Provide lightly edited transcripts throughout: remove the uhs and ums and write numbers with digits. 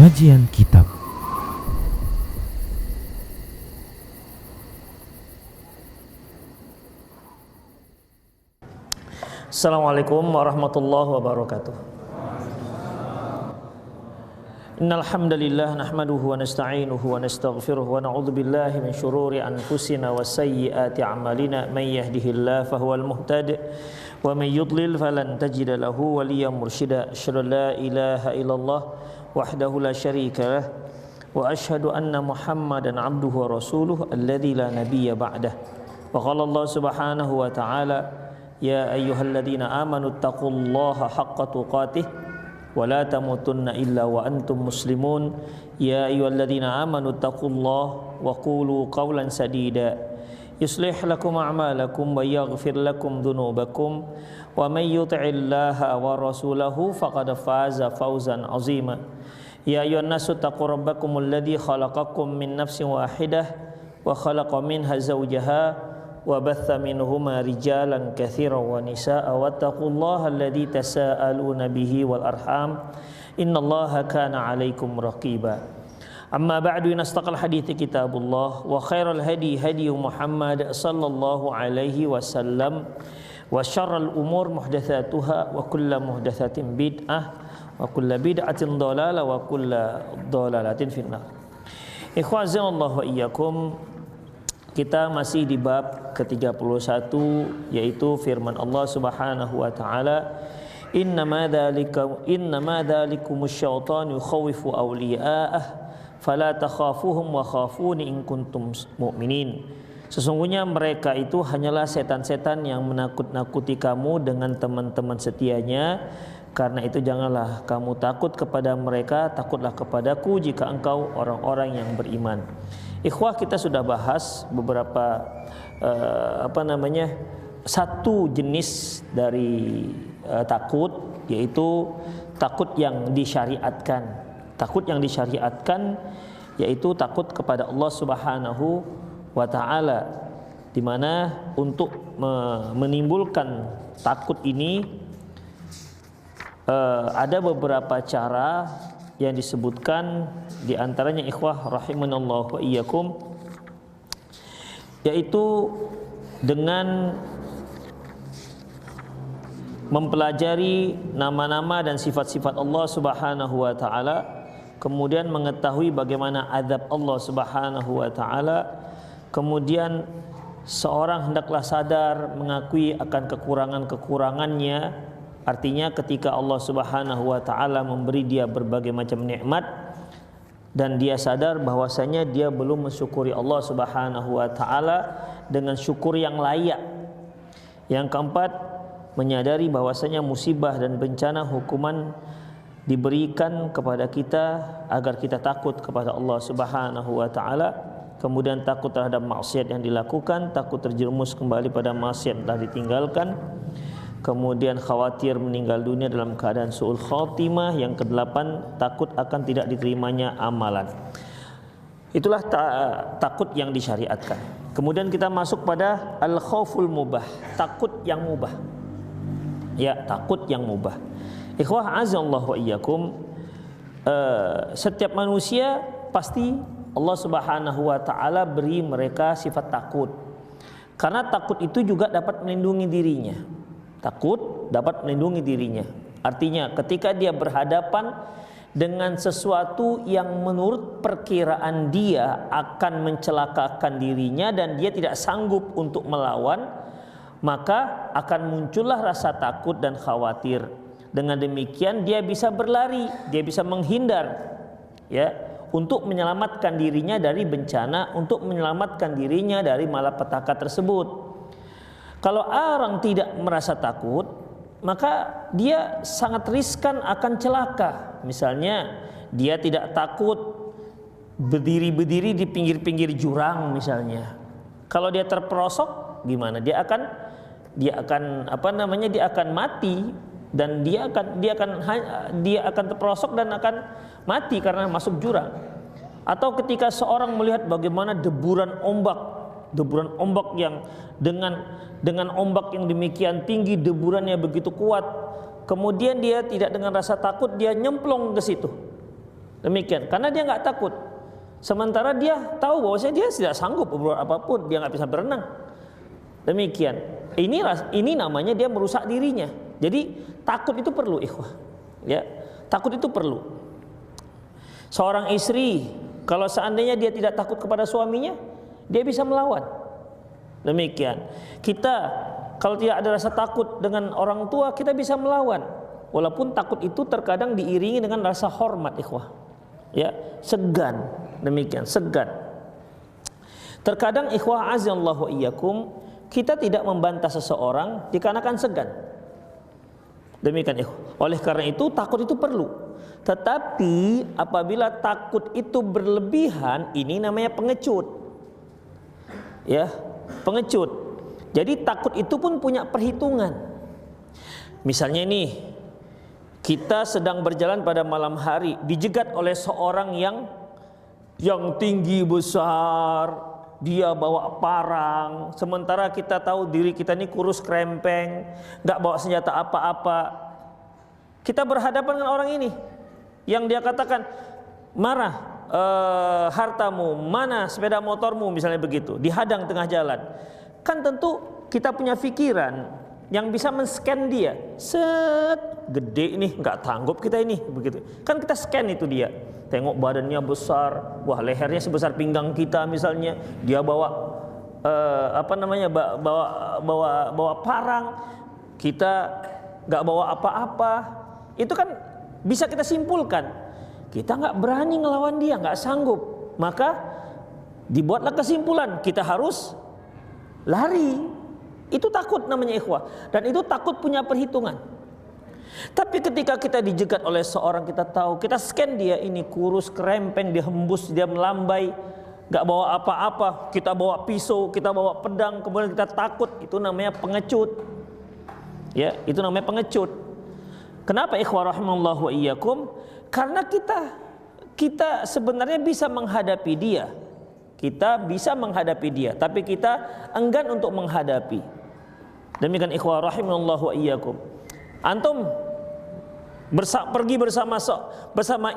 Kajian Kitab. Assalamualaikum warahmatullahi wabarakatuh. Innal hamdalillah nahmaduhu wa nasta'inuhu wa nastaghfiruh wa na'udzu billahi min syururi anfusina wa sayyiati a'malina may yahdihillahu fahuwal muhtadi wa may yudlil falan tajida lahu waliyyan mursyida. Asyhadu an la ilaha illallah wahdahu la syarika lah wa asyhadu anna Muhammadan 'abduhu wa rasuluhu alladzi la nabiyya ba'dah. Wa qala Allah subhanahu wa ta'ala ya ayyuhalladzina amanu taqullaha haqqa tuqatih wa la tamutunna illa wa antum muslimun. Ya ayyuhalladzina amanu taqullaha wa qulu qawlan sadida yuslih lakum a'malakum wa yaghfir lakum dhunubakum wa may yuti'illaha wa rasulahu faqad faza fawzan 'azima. Ya ayyuhan nasu taqu rabbakumul ladzi khalaqakum min nafsin wahidah wa khalaqa minha zawjaha wa batha minhuma rijalan katsiran wa nisaa wattaqullaha alladzi tasaaluna bihi wal arham innallaha kana 'alaikum raqiba. Amma ba'du, inastaqal hadithi kitabullah wa khairal hadi hadi Muhammad sallallahu alaihi wasallam wa syarral umur muhdatsatuha wa kullu muhdatsatin bid'ah wa kullu bid'atin dhalalah wa kullu dhalalatin finnar. Ikhwazanallahu wa iyyakum. Kita masih di bab ke-31, yaitu firman Allah Subhanahu wa taala, innama dzalikumus syaitanu yukhawifu awliya'ah fala takhafuhum wa khafuni in kuntum mu'minin. Sesungguhnya mereka itu hanyalah setan-setan yang menakut-nakuti kamu dengan teman-teman setianya. Karena itu janganlah kamu takut kepada mereka, takutlah kepadaku jika engkau orang-orang yang beriman. Ikhwah, kita sudah bahas beberapa satu jenis dari takut, yaitu takut yang disyariatkan. Takut yang disyariatkan yaitu takut kepada Allah Subhanahu wa taala, di mana untuk menimbulkan takut ini ada beberapa cara yang disebutkan, di antaranya ikhwah rahimanallahu wa iyyakum, yaitu dengan mempelajari nama-nama dan sifat-sifat Allah Subhanahu wa taala, kemudian mengetahui bagaimana azab Allah Subhanahu wa taala, kemudian seorang hendaklah sadar mengakui akan kekurangan-kekurangannya. Artinya ketika Allah Subhanahu wa taala memberi dia berbagai macam nikmat dan dia sadar bahwasanya dia belum mensyukuri Allah Subhanahu wa taala dengan syukur yang layak. Yang keempat, menyadari bahwasanya musibah dan bencana hukuman diberikan kepada kita agar kita takut kepada Allah Subhanahu wa taala. Kemudian takut terhadap maksiat yang dilakukan, takut terjerumus kembali pada maksiat yang telah ditinggalkan. Kemudian khawatir meninggal dunia dalam keadaan su'ul khatimah. Yang kedelapan, takut akan tidak diterimanya amalan. Itulah takut yang disyariatkan. Kemudian kita masuk pada al-khauful mubah, takut yang mubah. Ya, takut yang mubah. Ikhwah azallahu wa iyyakum, setiap manusia pasti Allah Subhanahu wa taala beri mereka sifat takut. Karena takut itu juga dapat melindungi dirinya. Takut dapat melindungi dirinya. Artinya ketika dia berhadapan dengan sesuatu yang menurut perkiraan dia akan mencelakakan dirinya dan dia tidak sanggup untuk melawan, maka akan muncullah rasa takut dan khawatir. Dengan demikian dia bisa berlari, dia bisa menghindar, ya, untuk menyelamatkan dirinya dari bencana, untuk menyelamatkan dirinya dari malapetaka tersebut. Kalau orang tidak merasa takut, maka dia sangat riskan akan celaka. Misalnya dia tidak takut berdiri-berdiri di pinggir-pinggir jurang misalnya. Kalau dia terperosok gimana? Dia akan mati, dan dia akan terperosok dan akan mati karena masuk jurang. Atau ketika seorang melihat bagaimana deburan ombak yang dengan ombak yang demikian tinggi, deburannya begitu kuat, kemudian dia tidak dengan rasa takut, dia nyemplung ke situ. Demikian, karena dia nggak takut. Sementara dia tahu bahwasanya dia tidak sanggup berbuat apapun, dia nggak bisa berenang. Demikian. Ini namanya dia merusak dirinya. Jadi takut itu perlu, ikhwah. Ya, takut itu perlu. Seorang istri kalau seandainya dia tidak takut kepada suaminya, dia bisa melawan. Demikian. Kita kalau tidak ada rasa takut dengan orang tua, kita bisa melawan. Walaupun takut itu terkadang diiringi dengan rasa hormat, ikhwah. Ya, segan. Demikian, segan. Terkadang ikhwah azallahu iyyakum, kita tidak membantah seseorang dikarenakan segan. Demikian ikhwah. Oleh karena itu takut itu perlu. Tetapi apabila takut itu berlebihan, ini namanya pengecut. Ya, pengecut. Jadi takut itu pun punya perhitungan. Misalnya nih, kita sedang berjalan pada malam hari, dijegat oleh seorang yang tinggi besar, dia bawa parang, sementara kita tahu diri kita ini kurus krempeng, nggak bawa senjata apa-apa. Kita berhadapan dengan orang ini yang dia katakan, marah, hartamu, mana sepeda motormu, misalnya begitu, dihadang tengah jalan. Kan tentu kita punya pikiran yang bisa men-scan dia, set, gede ini, nggak tanggup kita ini, begitu. Kan kita scan itu dia. Tengok badannya besar, wah lehernya sebesar pinggang kita misalnya, dia bawa bawa parang, kita nggak bawa apa-apa, itu kan bisa kita simpulkan kita nggak berani ngelawan dia, nggak sanggup, maka dibuatlah kesimpulan kita harus lari. Itu takut namanya ikhwah, dan itu takut punya perhitungan. Tapi ketika kita dijegat oleh seorang, kita tahu, kita scan dia ini kurus, krempeng, dia hembus, dia melambai, gak bawa apa-apa, kita bawa pisau, kita bawa pedang, kemudian kita takut, itu namanya pengecut. Ya, itu namanya pengecut. Kenapa ikhwah rahimallahu wa iyyakum? Karena kita sebenarnya bisa menghadapi dia. Kita bisa menghadapi dia, tapi kita enggan untuk menghadapi. Demikian ikhwah rahimallahu wa iyyakum. Antum pergi bersama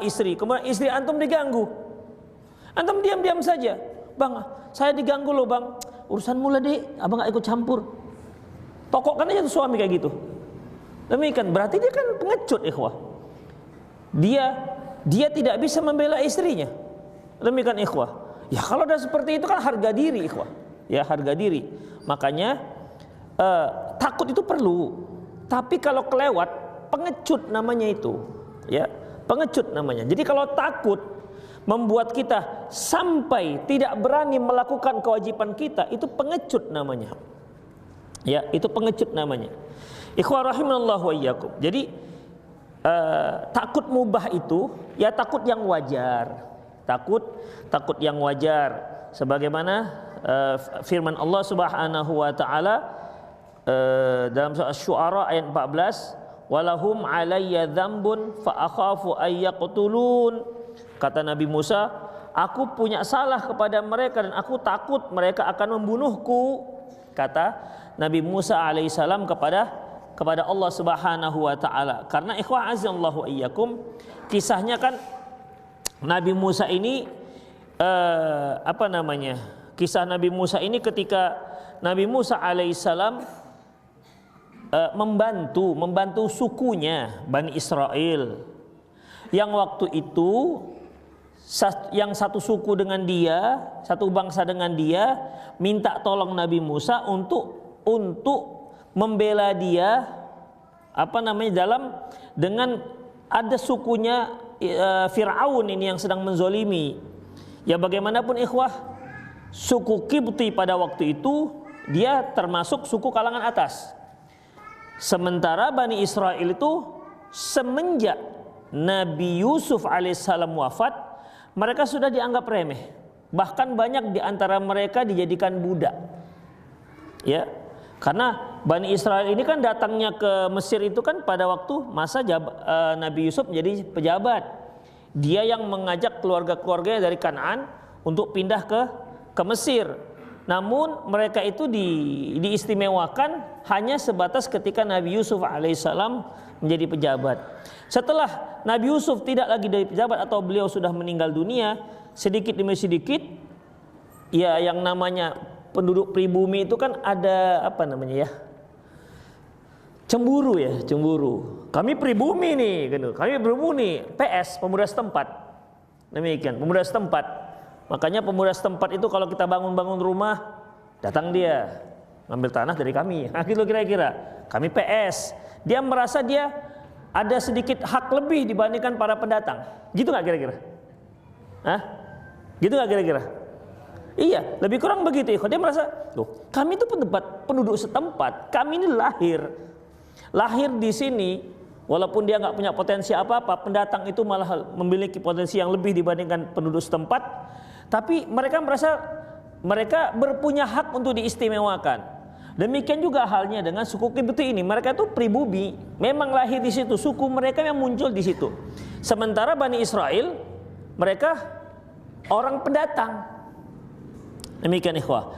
istri, kemudian istri antum diganggu, antum diam-diam saja. Bang, saya diganggu loh bang, urusan mula deh, abang gak ikut campur. Tokokkan aja tuh suami kayak gitu. Demikian, berarti dia kan pengecut ikhwah. Dia tidak bisa membela istrinya. Demikian ikhwah. Ya kalau udah seperti itu kan harga diri ikhwah. Ya harga diri. Makanya takut itu perlu. Tapi kalau kelewat, pengecut namanya itu, ya, pengecut namanya. Jadi kalau takut membuat kita sampai tidak berani melakukan kewajiban kita, itu pengecut namanya. Ya, itu pengecut namanya. Ikhwah rahimallahu wa iyyakum. Jadi takut mubah itu ya takut yang wajar. Takut yang wajar. Sebagaimana firman Allah Subhanahu wa taala dalam surah Asy-Syu'ara ayat 14, walahum alayya dzambun fa akhafu ay yaqtulun. Kata Nabi Musa, aku punya salah kepada mereka dan aku takut mereka akan membunuhku. Kata Nabi Musa alaihissalam kepada Allah Subhanahu wa taala. Karena ikhwah azallahu iyyakum, kisahnya kan Nabi Musa ini kisah Nabi Musa ini ketika Nabi Musa alaihissalam membantu sukunya Bani Israel yang waktu itu yang satu suku dengan dia, satu bangsa dengan dia, minta tolong Nabi Musa untuk membela dia dengan ada sukunya Fir'aun ini yang sedang menzolimi. Ya bagaimanapun ikhwah, suku Qibti pada waktu itu dia termasuk suku kalangan atas. Sementara Bani Israel itu semenjak Nabi Yusuf alaihissalam wafat, mereka sudah dianggap remeh. Bahkan banyak di antara mereka dijadikan budak. Ya, karena Bani Israel ini kan datangnya ke Mesir itu kan pada waktu masa Nabi Yusuf menjadi pejabat. Dia yang mengajak keluarga-keluarganya dari Kanaan untuk pindah ke Mesir. Namun mereka itu diistimewakan hanya sebatas ketika Nabi Yusuf alaihissalam menjadi pejabat. Setelah Nabi Yusuf tidak lagi dari pejabat atau beliau sudah meninggal dunia, sedikit demi sedikit ya yang namanya penduduk pribumi itu kan ada apa namanya ya? Cemburu ya, cemburu. Kami pribumi nih, gitu. Kami pribumi, PS pemuda setempat. Demikian, pemuda setempat. Makanya pemuda setempat itu kalau kita bangun-bangun rumah, datang dia ngambil tanah dari kami. Nah, gitu kira-kira. Kami PS. Dia merasa dia ada sedikit hak lebih dibandingkan para pendatang. Gitu nggak kira-kira? Hah? Gitu nggak kira-kira? Iya, lebih kurang begitu. Dia merasa, loh, kami itu penduduk setempat. Kami ini lahir di sini, walaupun dia nggak punya potensi apa-apa, pendatang itu malah memiliki potensi yang lebih dibandingkan penduduk setempat. Tapi mereka merasa mereka berpunya hak untuk diistimewakan. Demikian juga halnya dengan suku Kipti ini. Mereka itu pribumi, memang lahir di situ, suku mereka yang muncul di situ. Sementara Bani Israel, mereka orang pendatang. Demikian ikhwah,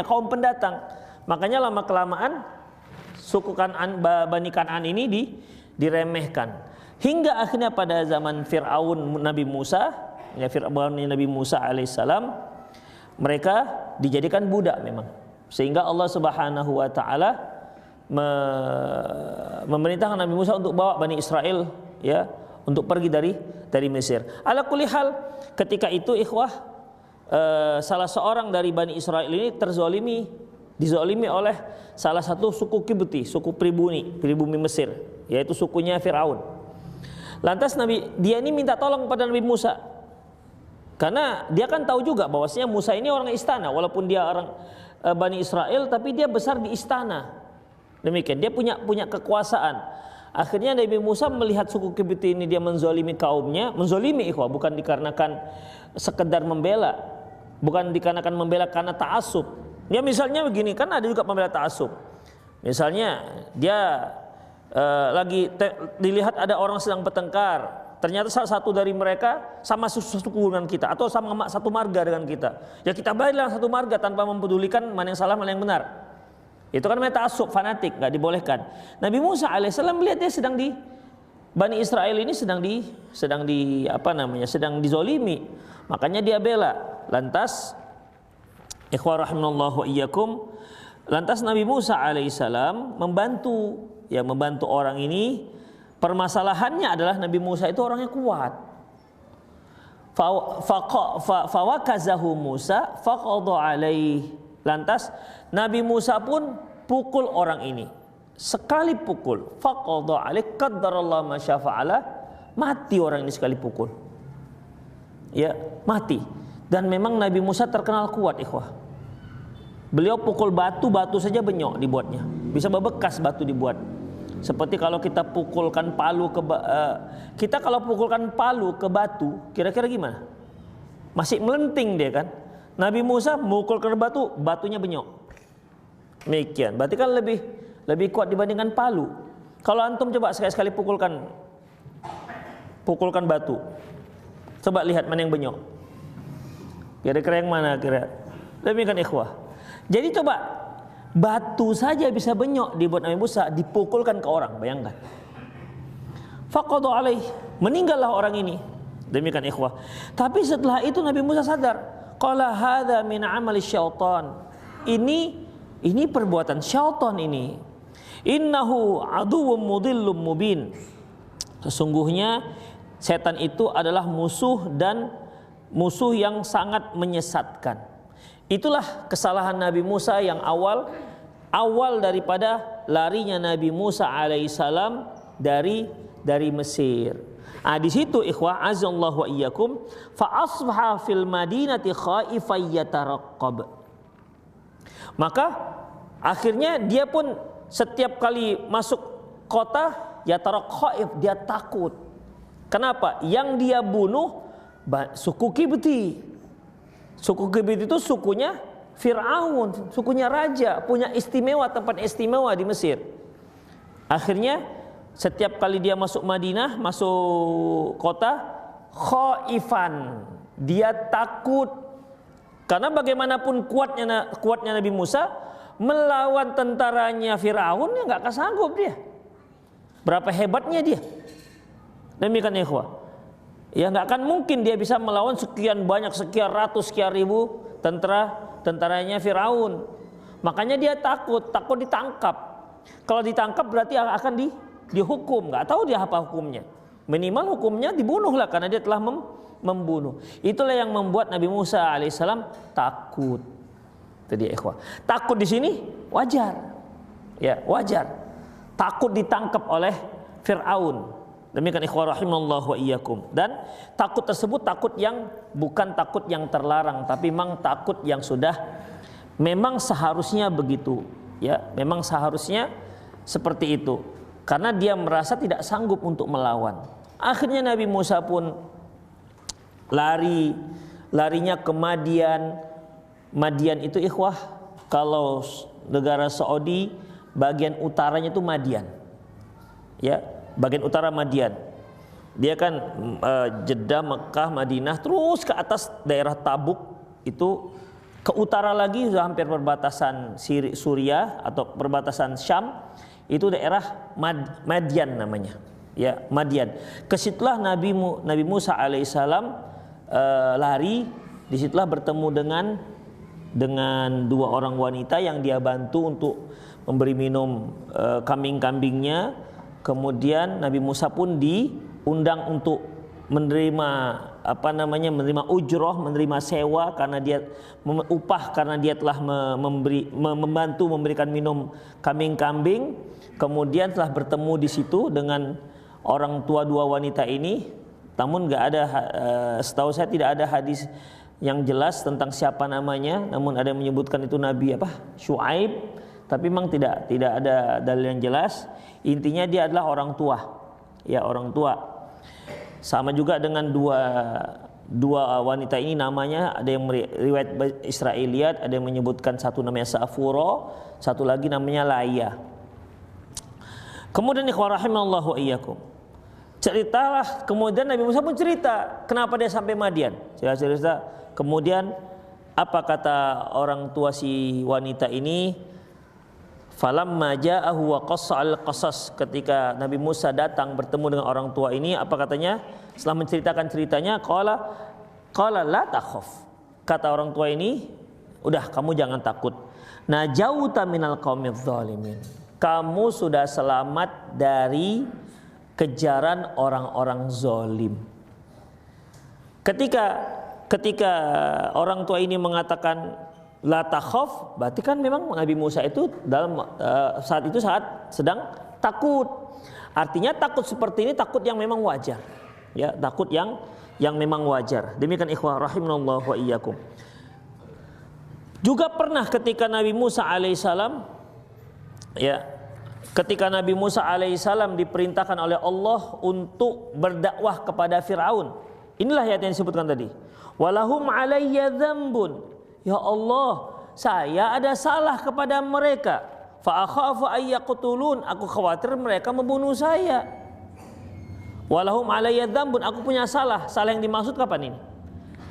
kaum pendatang. Makanya lama kelamaan suku Kan'an, Bani Kan'an ini diremehkan. Hingga akhirnya pada zaman Fir'aun Nabi Musa, ya Fir'aun Nabi Musa alaihissalam, mereka dijadikan budak memang. Sehingga Allah Subhanahu wa taala memerintahkan Nabi Musa untuk bawa Bani Israel ya untuk pergi dari Mesir. Ala kulli hal, ketika itu ikhwah, salah seorang dari Bani Israel ini dizalimi oleh salah satu suku Kipti, suku pribumi Mesir, yaitu sukunya Fir'aun. Lantas dia ini minta tolong kepada Nabi Musa, karena dia kan tahu juga bahwasanya Musa ini orang istana, walaupun dia orang Bani Israel, tapi dia besar di istana. Demikian, dia punya kekuasaan. Akhirnya Nabi Musa melihat suku Kipti ini dia menzalimi kaumnya, menzalimi ikhwah, bukan dikarenakan sekedar membela, bukan dikarenakan membela karena ta'assub. Ya misalnya begini, kan ada juga pembela ta'assub. Misalnya dia dilihat ada orang sedang bertengkar, ternyata salah satu dari mereka sama suku dengan kita atau sama satu marga dengan kita. Ya kita belajar satu marga tanpa mempedulikan mana yang salah mana yang benar. Itu kan namanya ta'assub, fanatik, nggak dibolehkan. Nabi Musa alaihissalam melihat dia Bani Israel ini sedang dizolimi. Makanya dia bela. Lantas ikhwah rahimallahu wa iyyakum, lantas Nabi Musa alaihissalam membantu orang ini. Permasalahannya adalah Nabi Musa itu orangnya kuat. Fawakazahu Musa faqadha alaih. Lantas Nabi Musa pun pukul orang ini. Sekali pukul, faqadha alaih qaddarallahu ma syafa'ala, mati orang ini sekali pukul. Ya, mati. Dan memang Nabi Musa terkenal kuat ikhwah. Beliau pukul batu saja benyok dibuatnya. Bisa bebekas batu dibuat. Seperti kalau kita pukulkan palu kalau pukulkan palu ke batu, kira-kira gimana? Masih melenting dia kan? Nabi Musa memukulkan batu, batunya benyok. Demikian. Berarti kan lebih kuat dibandingkan palu. Kalau antum coba sekali-sekali pukulkan batu. Coba lihat mana yang benyok. Kira-kira yang mana kira? Demikian ikhwah. Jadi coba batu saja bisa benyok dibuat Nabi Musa, dipukulkan ke orang, bayangkan. Faqadha alaih, meninggallah orang ini. Demikian ikhwah. Tapi setelah itu Nabi Musa sadar, qala hadza min amali syaitan. Ini perbuatan syaitan ini. Innahu aduwwum mudhillum mubin. Sesungguhnya setan itu adalah musuh yang sangat menyesatkan. Itulah kesalahan Nabi Musa yang awal daripada larinya Nabi Musa alaihissalam dari Mesir. Di situ ikhwah azallahu wa iyyakum, fa asbaha fil madinati khaifan yataraqqab. Maka akhirnya dia pun setiap kali masuk kota yataraqqab, dia takut. Kenapa? Yang dia bunuh suku Kipti. Suku Kipti itu sukunya Fir'aun, sukunya raja, punya tempat istimewa di Mesir. Akhirnya setiap kali dia masuk Madinah, masuk kota, khaifan, dia takut Karena bagaimanapun kuatnya Nabi Musa melawan tentaranya Firaun, ya nggak kesanggup dia. Berapa hebatnya dia. Demikian ikhwah. Ya nggak akan mungkin dia bisa melawan sekian banyak, sekian ratus, sekian ribu tentaranya Firaun. Makanya dia takut ditangkap. Kalau ditangkap berarti akan dihukum. Nggak tahu dia apa hukumnya. Minimal hukumnya dibunuhlah karena dia telah membunuh. Itulah yang membuat Nabi Musa alaihissalam takut. Itu dia ikhwah. Takut di sini wajar. Ya, wajar. Takut ditangkap oleh Fir'aun. Demikian ikhwah rahimallahu wa iyyakum. Dan takut tersebut takut yang bukan takut yang terlarang, tapi memang takut yang sudah memang seharusnya begitu. Ya, memang seharusnya seperti itu. Karena dia merasa tidak sanggup untuk melawan. Akhirnya Nabi Musa pun larinya ke Madian. Madian itu ikhwah, kalau negara Saudi bagian utaranya itu Madian. Ya, bagian utara Madian. Dia kan Jeddah, Mekah, Madinah, terus ke atas daerah Tabuk itu ke utara lagi sudah hampir perbatasan Suriah atau perbatasan Syam, itu daerah Madian namanya. Ya, Madian. Kesitulah Nabi Musa alaihissalam lari. Disitulah bertemu dengan dua orang wanita yang dia bantu untuk memberi minum kambing-kambingnya. Kemudian Nabi Musa pun diundang untuk menerima menerima ujroh, menerima sewa karena dia upah karena dia telah membantu memberikan minum kambing-kambing. Kemudian telah bertemu di situ dengan orang tua dua wanita ini. Namun nggak ada, setahu saya tidak ada hadis yang jelas tentang siapa namanya. Namun ada yang menyebutkan itu Nabi Syuaib. Tapi memang tidak ada dalil yang jelas. Intinya dia adalah orang tua, ya orang tua. Sama juga dengan dua wanita ini namanya, ada yang riwayat Israiliyat, ada yang menyebutkan satu namanya Safuro, satu lagi namanya Laya. Kemudian ikhwah rahimallahu iyyakum. Ceritalah, kemudian Nabi Musa pun cerita kenapa dia sampai Madian. Cerita. Kemudian apa kata orang tua si wanita ini? Falamma ja'ahu wa qassa'al qasas, ketika Nabi Musa datang bertemu dengan orang tua ini, apa katanya? Setelah menceritakan ceritanya, qala la takhaf. Kata orang tua ini, udah kamu jangan takut. Najauta minal qaumidz zalimin. Kamu sudah selamat dari kejaran orang-orang zalim. Ketika orang tua ini mengatakan la takhaf, berarti kan memang Nabi Musa itu saat sedang takut. Artinya takut seperti ini takut yang memang wajar. Ya, takut yang memang wajar. Demikian ikhwah rahimanallahu wa iyyakum. Juga pernah ketika Nabi Musa alaihissalam, ya, ketika Nabi Musa alaihissalam diperintahkan oleh Allah untuk berdakwah kepada Firaun. Inilah ayat yang disebutkan tadi. Walahum alayya dzambun. Ya Allah, saya ada salah kepada mereka. Fa akhafu ay yaqtulun, aku khawatir mereka membunuh saya. Walahum alayya dzambun, aku punya salah. Salah yang dimaksud kapan ini?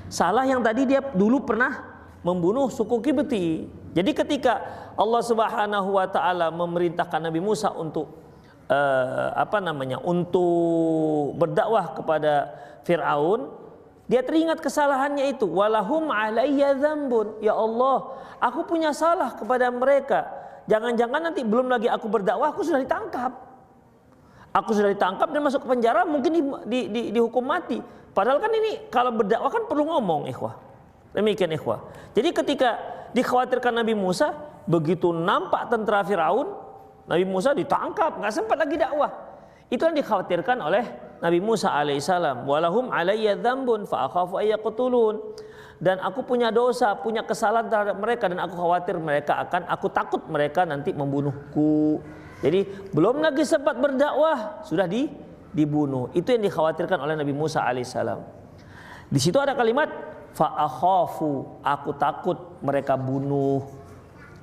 Salah yang tadi dia dulu pernah membunuh suku Kibti. Jadi ketika Allah Subhanahu wa taala memerintahkan Nabi Musa untuk untuk berdakwah kepada Firaun, dia teringat kesalahannya itu. Walahum alayya dzambun. Ya Allah, aku punya salah kepada mereka. Jangan-jangan nanti belum lagi aku berdakwah, aku sudah ditangkap. Aku sudah ditangkap dan masuk ke penjara, mungkin dihukum mati. Padahal kan ini kalau berdakwah kan perlu ngomong, ikhwah. Demikian ikhwah. Jadi ketika dikhawatirkan Nabi Musa, begitu nampak tentara Firaun, Nabi Musa ditangkap, nggak sempat lagi dakwah. Itu yang dikhawatirkan oleh Nabi Musa alaihissalam. Walahum alayya dzambun fa akhafu ay yaqtulun. Dan aku punya dosa, punya kesalahan terhadap mereka, dan aku takut mereka nanti membunuhku. Jadi belum lagi sempat berdakwah sudah dibunuh. Itu yang dikhawatirkan oleh Nabi Musa alaihissalam. Di situ ada kalimat fa akhafu, aku takut mereka bunuh.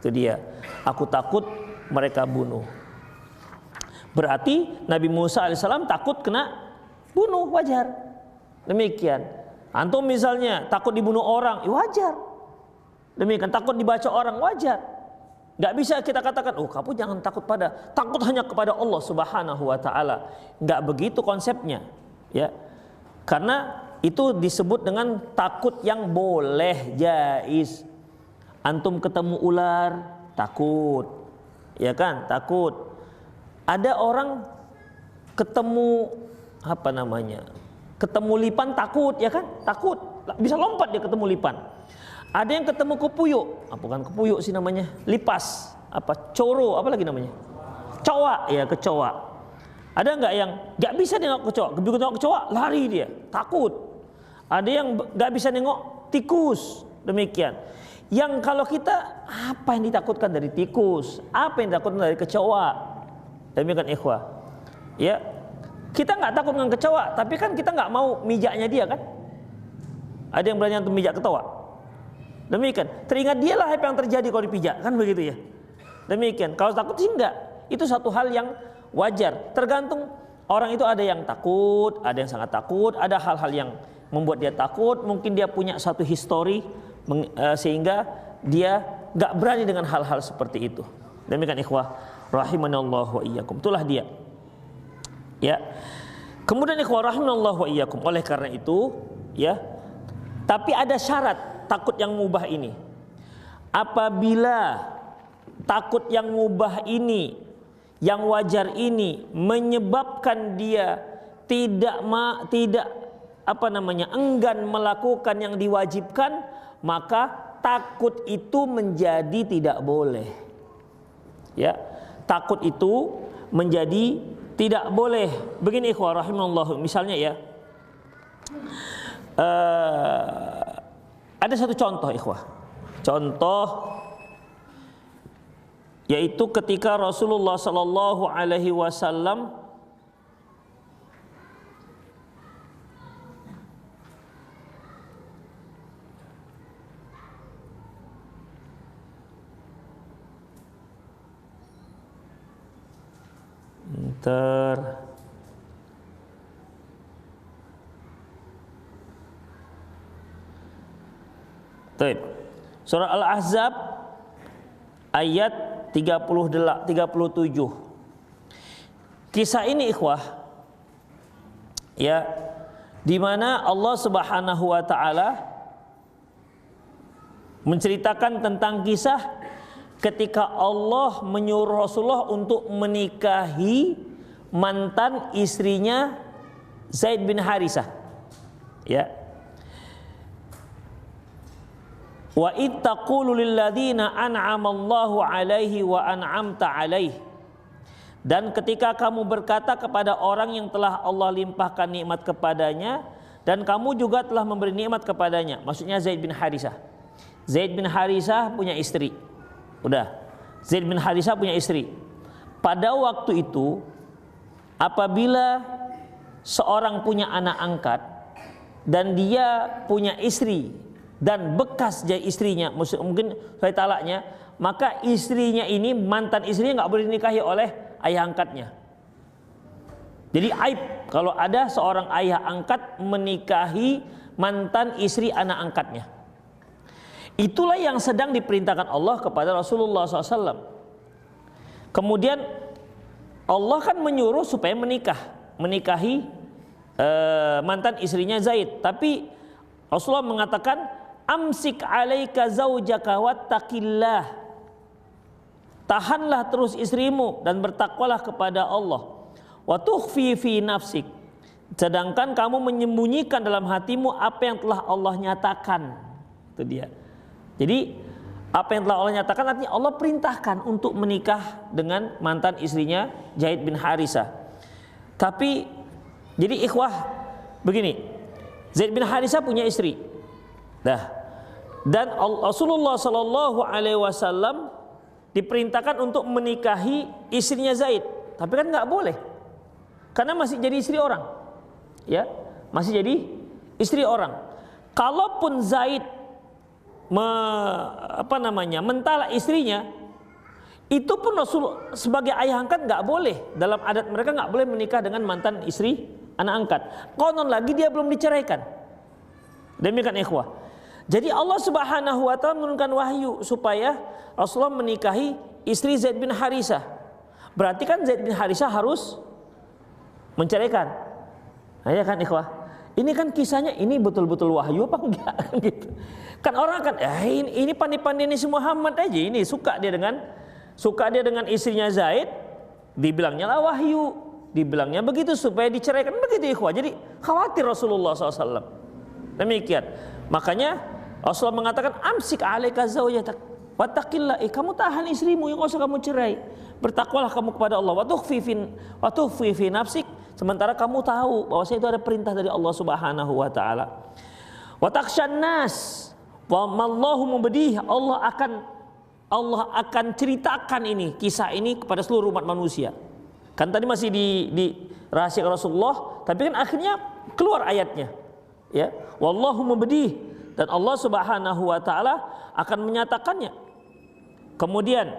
Itu dia. Aku takut mereka bunuh. Berarti Nabi Musa alaihissalam takut kena bunuh, wajar. Demikian. Antum misalnya takut dibunuh orang, wajar. Demikian takut dibaca orang wajar. Nggak bisa kita katakan, oh kamu jangan takut hanya kepada Allah Subhanahu wa taala. Nggak begitu konsepnya, ya. Karena itu disebut dengan takut yang boleh, jaiz. Antum ketemu ular, takut. Ya kan? Takut. Ada orang ketemu ketemu lipan takut, ya kan? Takut. Bisa lompat dia ketemu lipan. Ada yang ketemu kepuyuk, bukan kepuyuk sih namanya, lipas, coro, apa lagi namanya? Kecoa, ya kecoa. Ada nggak yang nggak bisa nengok kecoa, begitu nengok kecoa lari dia, takut. Ada yang nggak bisa nengok tikus, demikian. Yang kalau kita apa yang ditakutkan dari tikus, apa yang ditakutkan dari kecoa, demikian ikhwah. Ya, kita nggak takut dengan kecoa, tapi kan kita nggak mau mijaknya dia kan? Ada yang berani untuk mijak kecoa. Demikian, teringat dialah apa yang terjadi kalau dipijak, kan begitu ya. Demikian, kalau takut sih enggak. Itu satu hal yang wajar. Tergantung orang itu, ada yang takut, ada yang sangat takut, ada hal-hal yang membuat dia takut. Mungkin dia punya satu histori sehingga dia enggak berani dengan hal-hal seperti itu. Demikian ikhwah, rahimanallahu wa iyyakum. Itulah dia. Ya. Kemudian ikhwah rahimanallahu wa iyyakum. Oleh karena itu, ya. Tapi ada syarat takut yang mubah ini. Apabila takut yang mubah ini, yang wajar ini menyebabkan dia enggan melakukan yang diwajibkan, maka takut itu menjadi tidak boleh. Ya, takut itu menjadi tidak boleh. Begini ikhwah rahimallahu, misalnya ya, ada satu contoh ikhwah. Contoh yaitu ketika Rasulullah sallallahu alaihi wasallam Surah Al-Ahzab ayat 37. Kisah ini ikhwah, ya, di mana Allah Subhanahu wa taala menceritakan tentang kisah ketika Allah menyuruh Rasulullah untuk menikahi mantan istrinya Zaid bin Harisah. Ya. Wa ittaqulu lilladzina an'amallahu alaihi wa an'amta alaihi. Dan ketika kamu berkata kepada orang yang telah Allah limpahkan nikmat kepadanya dan kamu juga telah memberi nikmat kepadanya, maksudnya Zaid bin Harisah. Zaid bin Harisah punya istri. Udah. Zaid bin Harisah punya istri. Pada waktu itu apabila seorang punya anak angkat dan dia punya istri dan bekas jadi istrinya, mungkin saya talaknya, maka istrinya ini, mantan istrinya nggak boleh dinikahi oleh ayah angkatnya. Jadi aib kalau ada seorang ayah angkat menikahi mantan istri anak angkatnya. Itulah yang sedang diperintahkan Allah kepada Rasulullah SAW. Kemudian Allah kan menyuruh supaya menikahi mantan istrinya Zaid. Tapi Rasulullah mengatakan, amsik alaika zaujaka wattaqillah. Tahanlah terus istrimu dan bertakwalah kepada Allah. Wa tukhfi fi nafsik. Sedangkan kamu menyembunyikan dalam hatimu apa yang telah Allah nyatakan. Itu dia. Jadi apa yang telah Allah nyatakan artinya Allah perintahkan untuk menikah dengan mantan istrinya Zaid bin Harisah. Tapi jadi ikhwah begini, Zaid bin Harisah punya istri. Dan Rasulullah Sallallahu Alaihi Wasallam diperintahkan untuk menikahi istrinya Zaid, tapi kan nggak boleh, karena masih jadi istri orang, ya, masih jadi istri orang. Kalaupun Zaid mentalak istrinya, itu pun Rasul sebagai ayah angkat nggak boleh. Dalam adat mereka nggak boleh menikah dengan mantan istri anak angkat. Konon lagi dia belum diceraikan. Demikian ikhwah. Jadi Allah Subhanahu wa taala menurunkan wahyu supaya Rasulullah menikahi istri Zaid bin Harisah. Berarti kan Zaid bin Harisah harus menceraikan. Nah, ya kan ikhwah? Ini kan kisahnya ini betul-betul wahyu apa enggak gitu. Kan orang kan ini pandai-pandai ini si Muhammad aja ini suka dia dengan istrinya Zaid, dibilangnya lah wahyu, dibilangnya begitu supaya diceraikan begitu ikhwah. Jadi khawatir Rasulullah SAW. Demikian. Makanya Rasulullah mengatakan amsik alaika zawjatak wattaqillah, kamu tahan istrimu, yang usah kamu cerai. Bertakwalah kamu kepada Allah. Wa tukhfi fi nafsik, sementara kamu tahu bahwa itu ada perintah dari Allah Subhanahu wa taala. Wa takhshan nas wa mallahu mubdih, Allah akan ceritakan ini, kisah ini kepada seluruh umat manusia. Kan tadi masih di rahasia Rasulullah, tapi kan akhirnya keluar ayatnya. Ya, wallahu mubdih, dan Allah Subhanahu wa taala akan menyatakannya. Kemudian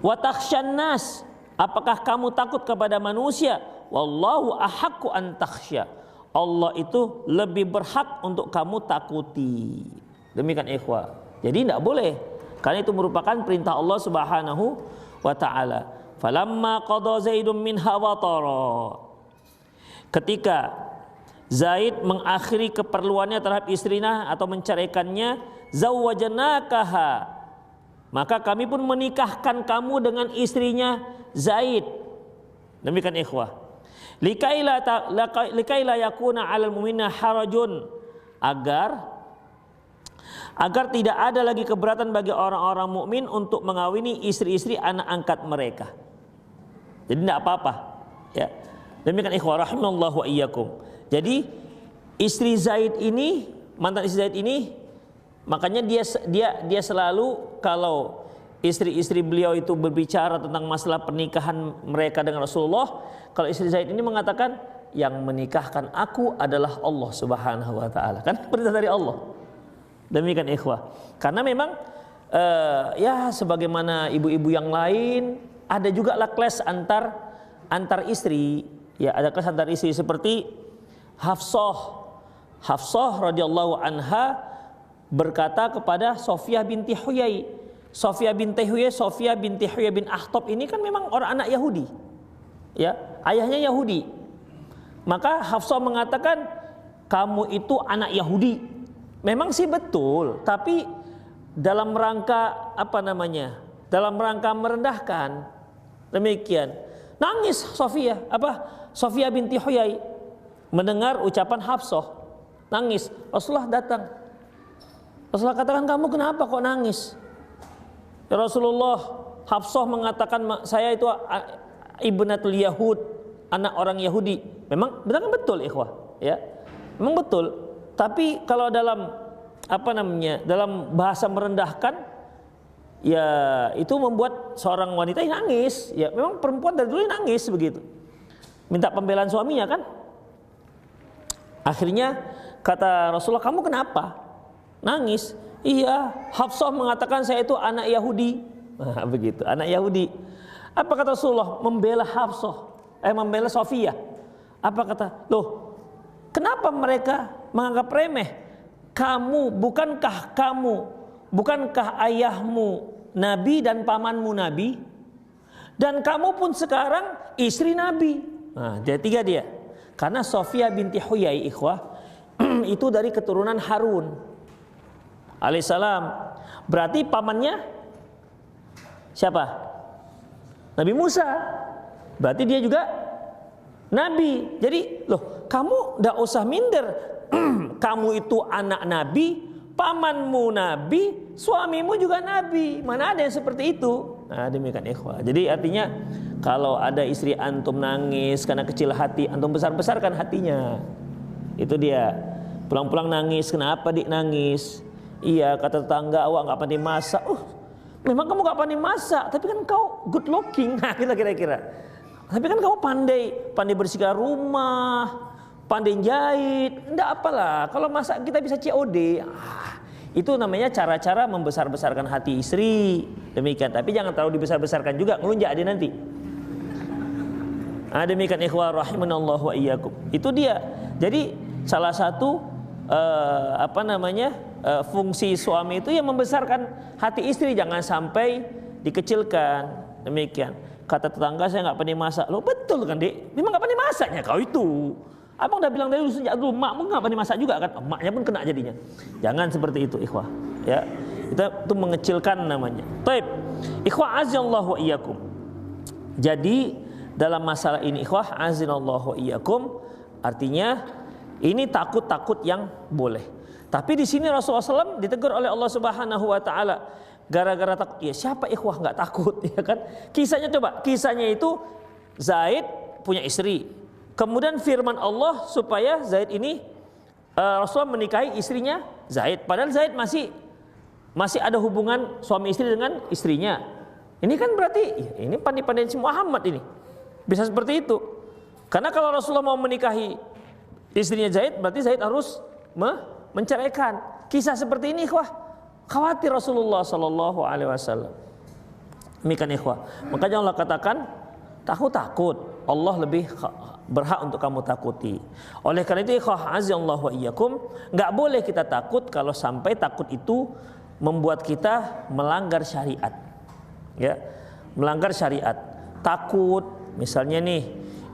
wa takhshan nas, apakah kamu takut kepada manusia? Wallahu ahaqqu an takhsya, Allah itu lebih berhak untuk kamu takuti. Demikian ikhwah. Jadi tidak boleh, karena itu merupakan perintah Allah Subhanahu wa taala. Falamma qada Zaidun minha watara, ketika Zaid mengakhiri keperluannya terhadap istrinya atau menceraikannya, zawwajanakaha, maka kami pun menikahkan kamu dengan istrinya Zaid. Demikian ikhwah. Likaila yakuna 'alal mu'minina harajun, agar tidak ada lagi keberatan bagi orang-orang mukmin untuk mengawini istri-istri anak angkat mereka. Jadi tidak apa-apa, ya. Demikian ikhwah rahimallahu wa iyyakum. Jadi istri Zaid ini, mantan istri Zaid ini, makanya dia selalu kalau istri-istri beliau itu berbicara tentang masalah pernikahan mereka dengan Rasulullah, kalau istri Zaid ini mengatakan yang menikahkan aku adalah Allah Subhanahu wa taala. Kan perintah dari Allah. Demikian ikhwah. Karena memang ya sebagaimana ibu-ibu yang lain, ada juga lah kelas antar istri. Ya, ada kelas antar istri seperti Hafsah radhiyallahu anha berkata kepada Sofiyah binti Huyai. Sofiyah binti Huyai bin Akhtab ini kan memang orang anak Yahudi. Ya, ayahnya Yahudi. Maka Hafsah mengatakan kamu itu anak Yahudi. Memang sih betul, tapi dalam rangka dalam rangka merendahkan. Demikian. Nangis Sofiyah binti Huyai mendengar ucapan Hafsah. Nangis. Rasulullah datang. Rasulullah katakan, kamu kenapa kok nangis? Ya Rasulullah, Hafsah mengatakan saya itu ibnatul Yahud, anak orang Yahudi. Memang betul ikhwah, ya. Memang betul. Tapi kalau dalam dalam bahasa merendahkan, ya itu membuat seorang wanita yang nangis. Ya memang perempuan dari dulu nangis begitu. Minta pembelaan suaminya kan. Akhirnya kata Rasulullah, kamu kenapa nangis? Iya, Hafsah mengatakan saya itu anak Yahudi. Nah, begitu, anak Yahudi. Apa kata Rasulullah? Membela membela Sofiyah. Apa kata? Loh, kenapa mereka menganggap remeh? Bukankah ayahmu Nabi dan pamanmu Nabi? Dan kamu pun sekarang istri Nabi. Nah, tiga dia. Karena Sofiyah binti Huyai ikhwah itu dari keturunan Harun alaihissalam. Berarti pamannya siapa? Nabi Musa. Berarti dia juga Nabi. Jadi loh, kamu tidak usah minder. Kamu itu anak Nabi, pamanmu Nabi, suamimu juga Nabi. Mana ada yang seperti itu? Nah, demikian ikhwah. Jadi artinya kalau ada istri antum nangis karena kecil hati, antum besar-besarkan hatinya. Itu dia. Pulang-pulang nangis, kenapa dik nangis? Iya, kata tetangga awak nggak pandai masak. Memang kamu nggak pandai masak, tapi kan kau good looking. Nah, kira-kira. Tapi kan kamu pandai bersihkan rumah, pandai jahit. Enggak apalah. Kalau masak kita bisa COD. Itu namanya cara-cara membesar-besarkan hati istri. Demikian. Tapi jangan terlalu dibesar-besarkan juga, ngelunjak dia nanti. Demikian ikhwah rahimanallahu wa iyyakum. Itu dia. Jadi salah satu fungsi suami itu yang membesarkan hati istri, jangan sampai dikecilkan. Demikian. Kata tetangga, saya nggak pandai masak. Loh betul kan Dik? Memang nggak pandai masaknya kau itu. Abang udah bilang dari dulu, sejak dulu makmu nggak pandai masak juga kan? Maknya pun kena jadinya. Jangan seperti itu ikhwah. Ya, itu mengecilkan namanya. Taib. Ikhwah azallahu wa iyyakum. Jadi dalam masalah ini ikhwah azallahu wa iyyakum, artinya ini takut-takut yang boleh. Tapi di sini Rasulullah SAW ditegur oleh Allah Subhanahu Wa Taala gara-gara takut. Ya siapa ikhwah nggak takut, ya kan? Kisahnya coba, kisahnya itu Zaid punya istri. Kemudian firman Allah supaya Zaid ini Rasulullah menikahi istrinya Zaid. Padahal Zaid masih ada hubungan suami istri dengan istrinya. Ini kan berarti ini pandai-pandai si Muhammad ini. Bisa seperti itu. Karena kalau Rasulullah mau menikahi istrinya Zaid, berarti Zaid harus menceraikan. Kisah seperti ini ikhwah, khawatir Rasulullah sallallahu alaihi wasallam. Demikian ikhwah. Makanya Allah katakan takut. Allah lebih berhak untuk kamu takuti. Oleh karena itu ikhwah azallahu wa iyyakum, enggak boleh kita takut kalau sampai takut itu membuat kita melanggar syariat. Ya, melanggar syariat. Takut misalnya nih,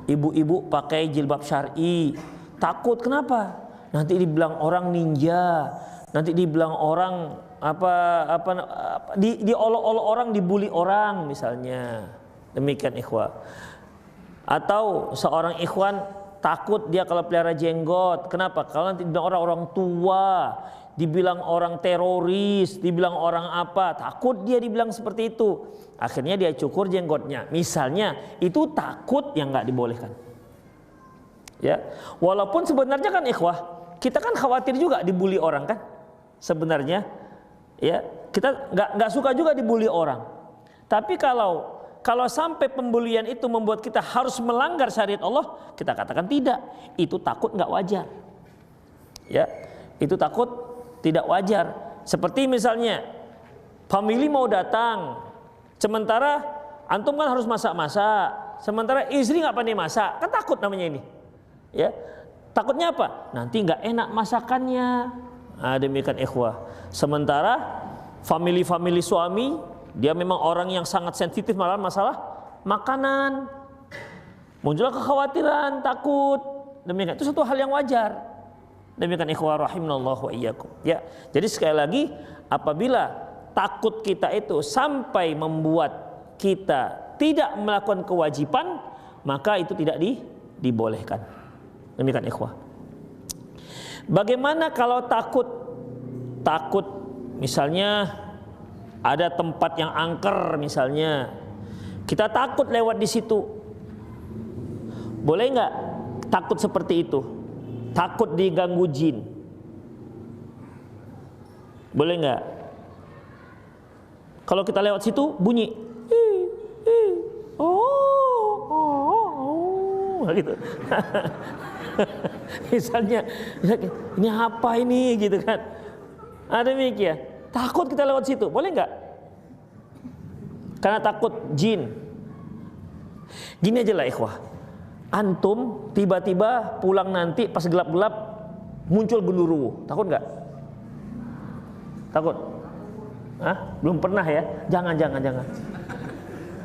ibu-ibu pakai jilbab syar'i. Takut kenapa? Nanti dibilang orang ninja, nanti dibilang orang diolok-olok orang, dibully orang misalnya. Demikian ikhwah. Atau seorang ikhwan takut dia kalau pelihara jenggot. Kenapa? Kalau nanti dibilang orang tua, dibilang orang teroris, dibilang orang apa, takut dia dibilang seperti itu. Akhirnya dia cukur jenggotnya. Misalnya itu takut yang nggak dibolehkan. Ya, walaupun sebenarnya kan ikhwah, kita kan khawatir juga dibully orang kan, sebenarnya, ya kita nggak suka juga dibully orang. Tapi kalau sampai pembulian itu membuat kita harus melanggar syariat Allah, kita katakan tidak, itu takut nggak wajar. Ya, itu takut tidak wajar. Seperti misalnya, family mau datang, sementara antum kan harus masak-masak, sementara istri nggak pandai masak, kan takut namanya ini. Ya, takutnya apa? Nanti nggak enak masakannya. Nah, demikian ikhwah. Sementara family suami dia memang orang yang sangat sensitif masalah makanan. Muncullah kekhawatiran, takut. Demikian itu satu hal yang wajar. Demikian ikhwah rahimanallahu wa iyyakum. Ya, jadi sekali lagi apabila takut kita itu sampai membuat kita tidak melakukan kewajiban, maka itu tidak dibolehkan. Demikian ikhwah. Bagaimana kalau takut misalnya ada tempat yang angker misalnya, kita takut lewat di situ, boleh nggak takut seperti itu? Takut diganggu jin, boleh nggak? Kalau kita lewat situ bunyi, gitu. Misalnya ini apa ini gitu kan? Ada demikian. Takut kita lewat situ, boleh nggak? Karena takut jin. Gini aja lah ikhwah. Antum tiba-tiba pulang nanti pas gelap-gelap muncul genderuwo, takut nggak? Takut? Hah? Belum pernah ya? Jangan.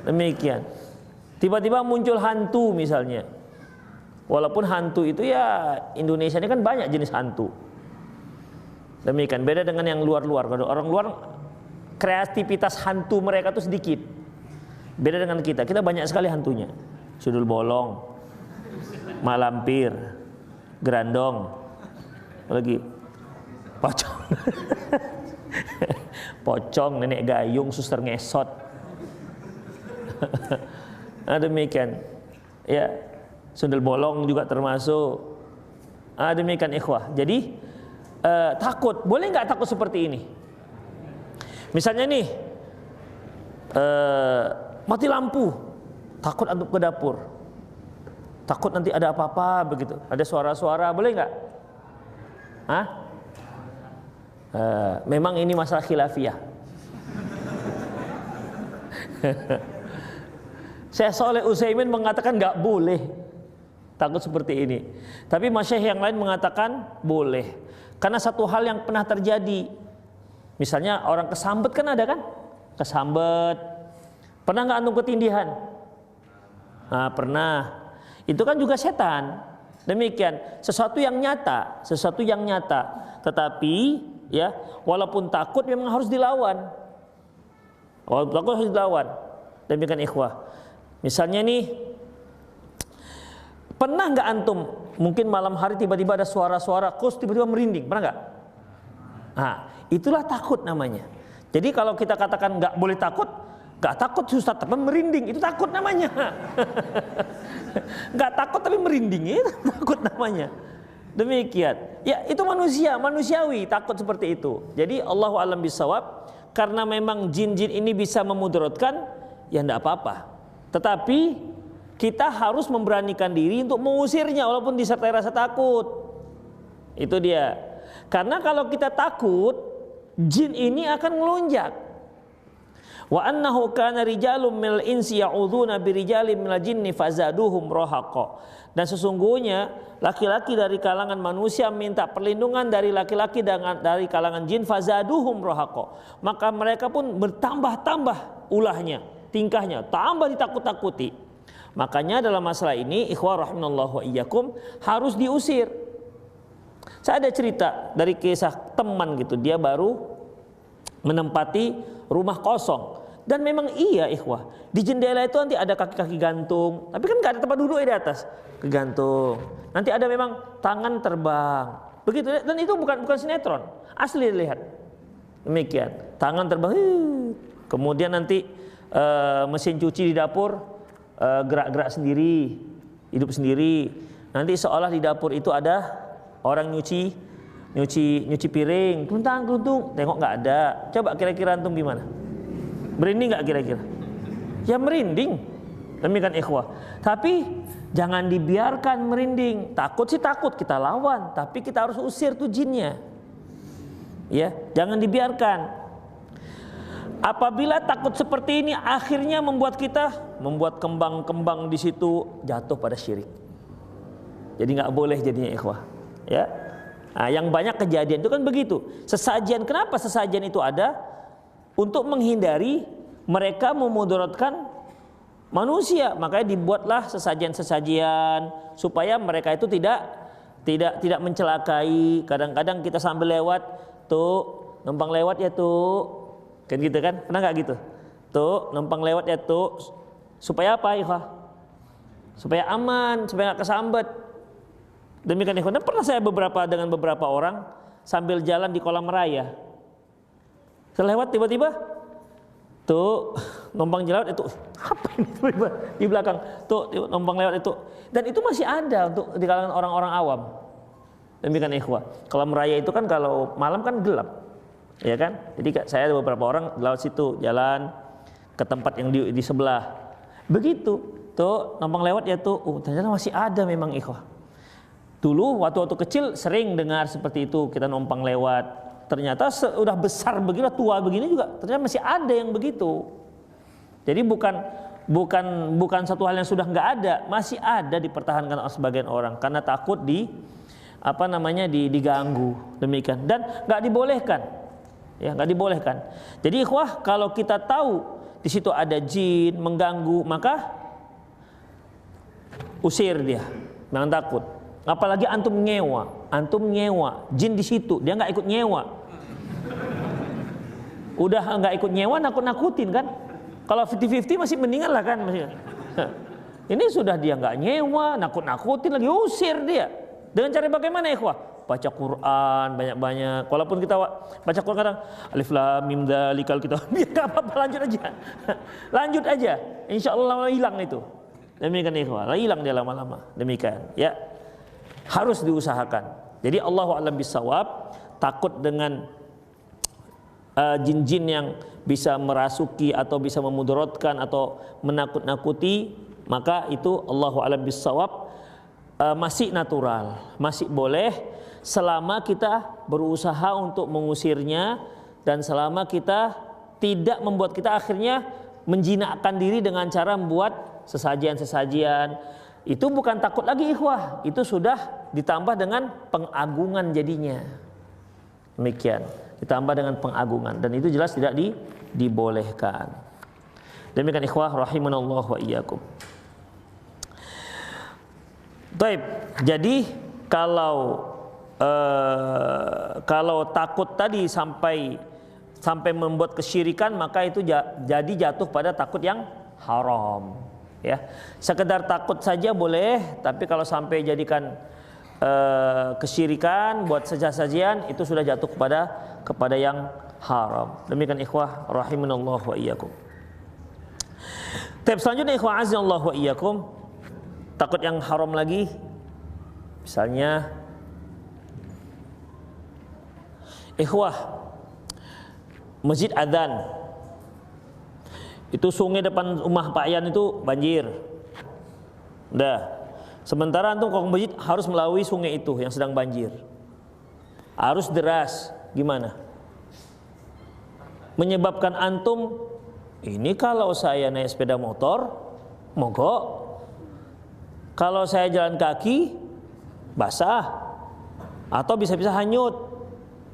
Demikian. Tiba-tiba muncul hantu misalnya. Walaupun hantu itu ya Indonesia ini kan banyak jenis hantu. Demikian, beda dengan yang luar-luar. Kalau orang luar kreativitas hantu mereka tuh sedikit. Beda dengan kita banyak sekali hantunya. Sundul bolong, malampir, gerandong, lagi pocong. Pocong, nenek gayung, suster ngesot. Nah, demikian. Ya. Sundel bolong juga termasuk. Demikian ikhwah. Jadi takut, boleh nggak takut seperti ini? Misalnya nih mati lampu, takut untuk ke dapur, takut nanti ada apa-apa begitu, ada suara-suara, boleh nggak? Memang ini masalah khilafiyah. Syekh Shalih Utsaimin mengatakan nggak boleh takut seperti ini. Tapi masyayikh yang lain mengatakan boleh. Karena satu hal yang pernah terjadi, misalnya orang kesambet kan ada kan? Kesambet. Pernah nggak antum ketindihan? Nah, pernah. Itu kan juga setan. Demikian, sesuatu yang nyata. Tetapi ya, walaupun takut memang harus dilawan. Walaupun takut harus dilawan. Demikian ikhwah. Misalnya nih, pernah nggak antum mungkin malam hari tiba-tiba ada suara-suara kos tiba-tiba merinding, pernah nggak? Nah, itulah takut namanya. Jadi kalau kita katakan nggak boleh takut, nggak takut susah tapi merinding, itu takut namanya. Nggak takut tapi merinding, itu takut namanya. Demikian. Ya itu manusiawi takut seperti itu. Jadi Allahu a'lam bishawab, karena memang jin-jin ini bisa memudaratkan, ya nggak apa-apa. Tetapi kita harus memberanikan diri untuk mengusirnya walaupun disertai rasa takut. Itu dia. Karena kalau kita takut, jin ini akan melonjak. Wa annahu kana rijalun minal insi ya'udzuna birijalin minal jinni fazaduhum rahaqa. Dan sesungguhnya laki-laki dari kalangan manusia minta perlindungan dari laki-laki dari kalangan jin, fazaduhum rahaqa. Maka mereka pun bertambah-tambah ulahnya, tingkahnya, tambah ditakut-takuti. Makanya dalam masalah ini ikhwah rahimanallahu wa iyyakum harus diusir. Saya ada cerita dari kisah teman gitu, dia baru menempati rumah kosong. Dan memang iya ikhwah, di jendela itu nanti ada kaki-kaki gantung, tapi kan nggak ada tempat duduk di atas, kegantung. Nanti ada memang tangan terbang, begitu. Dan itu bukan sinetron, asli dilihat. Demikian, tangan terbang. Kemudian nanti mesin cuci di dapur gerak-gerak sendiri, hidup sendiri. Nanti seolah di dapur itu ada orang nyuci piring, keluntung, tengok nggak ada. Coba kira-kira antum gimana? Merinding nggak kira-kira? Ya merinding. Demikian ikhwah. Tapi jangan dibiarkan merinding. Takut sih takut, kita lawan. Tapi kita harus usir tuh jinnya. Ya, jangan dibiarkan. Apabila takut seperti ini akhirnya membuat kembang-kembang di situ jatuh pada syirik. Jadi nggak boleh jadinya ikhwah. Ya. Nah, yang banyak kejadian itu kan begitu. Sesajian, kenapa sesajian itu ada? Untuk menghindari mereka memudaratkan manusia, makanya dibuatlah sesajian-sesajian supaya mereka itu tidak mencelakai. Kadang-kadang kita sambil lewat, tuh numpang lewat ya tuh, kan gitu kan? Pernah nggak gitu? Tuh numpang lewat ya tuh, supaya apa ikhwah? Supaya aman, supaya nggak kesambet. Demikian ikhwah. Dan pernah saya dengan beberapa orang sambil jalan di kolam raya. Selewat tiba-tiba tuh numpang lewat itu, apa ini tiba-tiba di belakang tuh numpang lewat itu, dan itu masih ada untuk di kalangan orang-orang awam. Demikian ikhwah. Kolam raya itu kan kalau malam kan gelap, ya kan? Jadi saya ada beberapa orang lewat situ jalan ke tempat yang di sebelah. Begitu tuh numpang lewat ya tuh, ternyata masih ada memang ikhwah. Dulu waktu kecil sering dengar seperti itu, kita numpang lewat. Ternyata sudah besar begini, tua begini juga ternyata masih ada yang begitu. Jadi bukan satu hal yang sudah nggak ada, masih ada dipertahankan oleh sebagian orang karena takut diganggu. Demikian, dan nggak dibolehkan. Ya, nggak dibolehkan. Jadi ikhwah, kalau kita tahu di situ ada jin mengganggu, maka usir dia, jangan takut. Apalagi antum nyewa jin di situ, dia nggak ikut nyewa. Udah nggak ikut nyewa, nakut-nakutin kan? Kalau 50-50 masih mendingan lah kan? Ini sudah dia nggak nyewa, nakut-nakutin lagi, usir dia. Dengan cara bagaimana ikhwah? Baca Quran banyak-banyak. Walaupun kita baca Quran kadang alif lam mim dzalikal kitab, nggak apa-apa, lanjut aja. Insya Allah hilang itu. Demikian ikhwah, hilang dia lama-lama. Demikian, ya. Harus diusahakan. Jadi Allahu a'lam bishawab, takut dengan jin-jin yang bisa merasuki atau bisa memudaratkan atau menakut-nakuti, maka itu Allahu a'lam bishawab masih natural, masih boleh selama kita berusaha untuk mengusirnya dan selama kita tidak membuat kita akhirnya menjinakkan diri dengan cara membuat sesajian-sesajian. Itu bukan takut lagi ikhwah, itu sudah ditambah dengan pengagungan jadinya. Demikian. Ditambah dengan pengagungan dan itu jelas tidak dibolehkan. Demikian ikhwah rahimanallah wa iyyakum. Baik, jadi kalau takut tadi sampai membuat kesyirikan, maka itu jadi jatuh pada takut yang haram. Ya, sekedar takut saja boleh, tapi kalau sampai jadikan kesyirikan buat saja-sajian, itu sudah jatuh kepada yang haram. Demikian ikhwah rahimanallah wa iyyakum. Tab selanjutnya ikhwah azza wa iyyakum, takut yang haram lagi, misalnya ikhwah masjid adzan, itu sungai depan rumah Pak Yan itu banjir. Udah. Sementara antum kalau ke masjid harus melalui sungai itu yang sedang banjir. Arus deras, gimana? Menyebabkan antum, ini kalau saya naik sepeda motor mogok, kalau saya jalan kaki basah, atau bisa-bisa hanyut.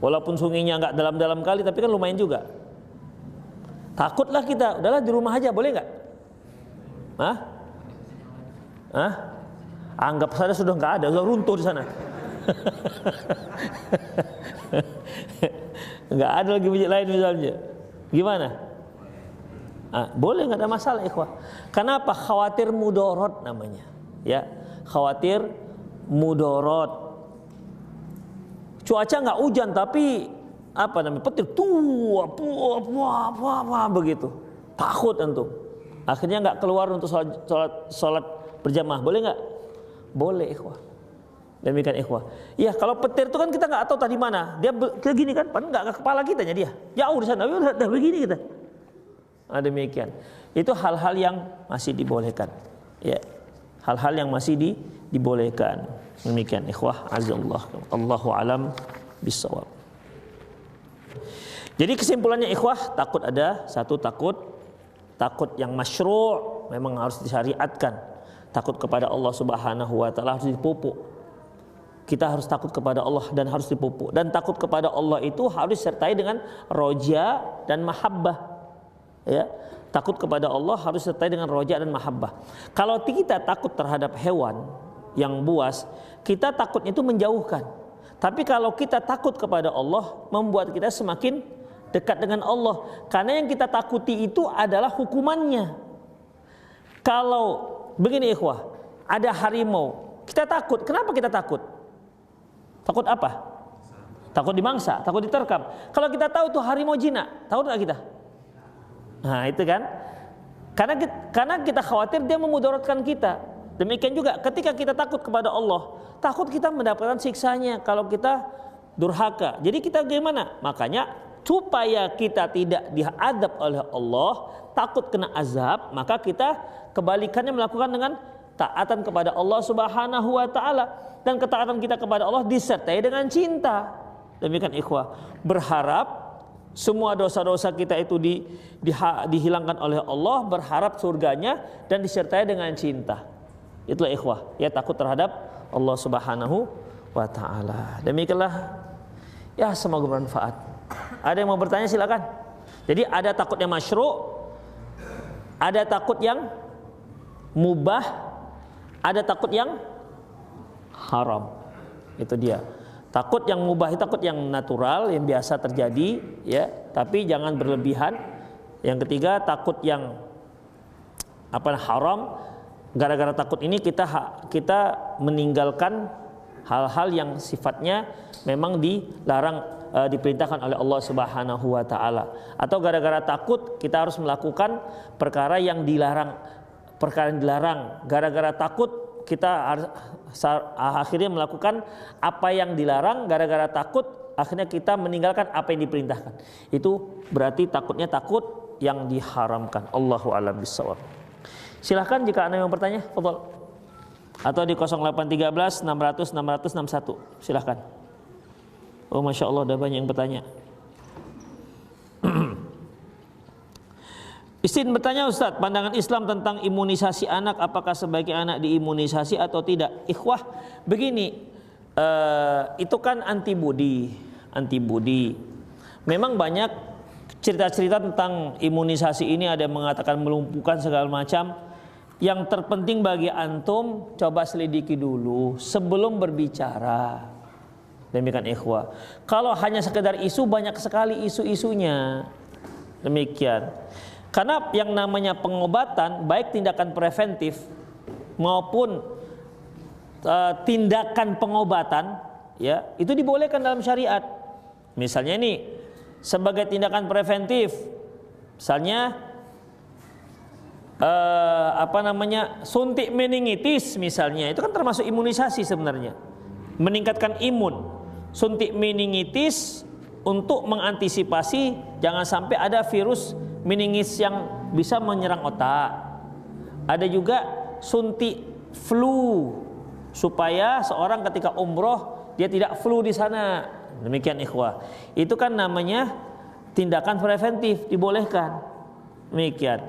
Walaupun sungainya nggak dalam-dalam kali, tapi kan lumayan juga. Takutlah kita, udahlah di rumah aja, boleh nggak? Hah? Anggap saja sudah nggak ada, sudah runtuh di sana. Nggak ada lagi masjid lain misalnya. Gimana? Boleh, nggak ada masalah ikhwah. Kenapa? Khawatir mudorot namanya. Ya, khawatir mudorot. Cuaca nggak hujan tapi petir begitu, takut antum, akhirnya nggak keluar untuk sholat berjamaah. Boleh nggak? Boleh ikhwah. Demikian ikhwah. Ya kalau petir itu kan kita nggak tahu tadi mana dia begini kan, padahal nggak ke kepala kitanya, dia jauh di sana, udah begini kita. Demikian. Itu hal-hal yang masih dibolehkan. Ya, hal-hal yang masih dibolehkan. Demikian ikhwah azallah. Allahu alam bissawab. Jadi kesimpulannya ikhwah, takut ada satu, takut yang masyru', memang harus disyariatkan. Takut kepada Allah Subhanahu wa taala harus dipupuk. Kita harus takut kepada Allah dan harus dipupuk. Dan takut kepada Allah itu harus disertai dengan roja dan mahabbah. Ya, takut kepada Allah harus disertai dengan roja dan mahabbah. Kalau kita takut terhadap hewan yang buas, kita takut itu menjauhkan. Tapi kalau kita takut kepada Allah, membuat kita semakin dekat dengan Allah. Karena yang kita takuti itu adalah hukumannya. Kalau begini ikhwah, ada harimau, kita takut. Kenapa kita takut? Takut apa? Takut dimangsa, takut diterkam. Kalau kita tahu itu harimau jinak, takut nggak kita? Nah itu kan, karena kita khawatir dia memudaratkan kita. Demikian juga ketika kita takut kepada Allah, takut kita mendapatkan siksanya kalau kita durhaka. Jadi kita gimana? Makanya supaya kita tidak diadab oleh Allah, takut kena azab, maka kita kebalikannya melakukan dengan taatan kepada Allah Subhanahu wa taala, dan ketaatan kita kepada Allah disertai dengan cinta. Demikian ikhwah, berharap semua dosa-dosa kita itu dihilangkan oleh Allah, berharap surganya dan disertai dengan cinta. Itulah ikhwah, ya takut terhadap Allah Subhanahu wa taala. Demikianlah, ya semoga bermanfaat. Ada yang mau bertanya silakan. Jadi ada takut yang masyru', ada takut yang mubah, ada takut yang haram. Itu dia. Takut yang mubah itu takut yang natural, yang biasa terjadi, ya, tapi jangan berlebihan. Yang ketiga, takut yang haram. Gara-gara takut ini kita meninggalkan hal-hal yang sifatnya memang dilarang, diperintahkan oleh Allah Subhanahu wa taala. Atau gara-gara takut kita harus melakukan perkara yang dilarang. Gara-gara takut kita akhirnya melakukan apa yang dilarang. Gara-gara takut akhirnya kita meninggalkan apa yang diperintahkan. Itu berarti takutnya takut yang diharamkan. Allahu a'lam bishawab. Silahkan jika Anda mau bertanya, fadhol. Atau di 0813 600 661. Silahkan. Oh Masya Allah, ada banyak yang bertanya. Istin bertanya, Ustaz, pandangan Islam tentang imunisasi anak, apakah sebaiknya anak diimunisasi atau tidak? Ikhwah, begini, itu kan antibodi. antibodi. Memang banyak cerita-cerita tentang imunisasi ini, ada yang mengatakan melumpuhkan segala macam. Yang terpenting bagi antum, coba selidiki dulu sebelum berbicara. Demikian ikhwah. Kalau hanya sekedar isu, banyak sekali isu-isunya. Demikian. Karena yang namanya pengobatan, baik tindakan preventif maupun tindakan pengobatan, ya, itu dibolehkan dalam syariat. Misalnya ini sebagai tindakan preventif, misalnya suntik meningitis misalnya, itu kan termasuk imunisasi sebenarnya, meningkatkan imun. Suntik meningitis untuk mengantisipasi jangan sampai ada virus meningis yang bisa menyerang otak. Ada juga suntik flu supaya seorang ketika umroh dia tidak flu di sana. Demikian ikhwah. Itu kan namanya tindakan preventif, dibolehkan. Demikian.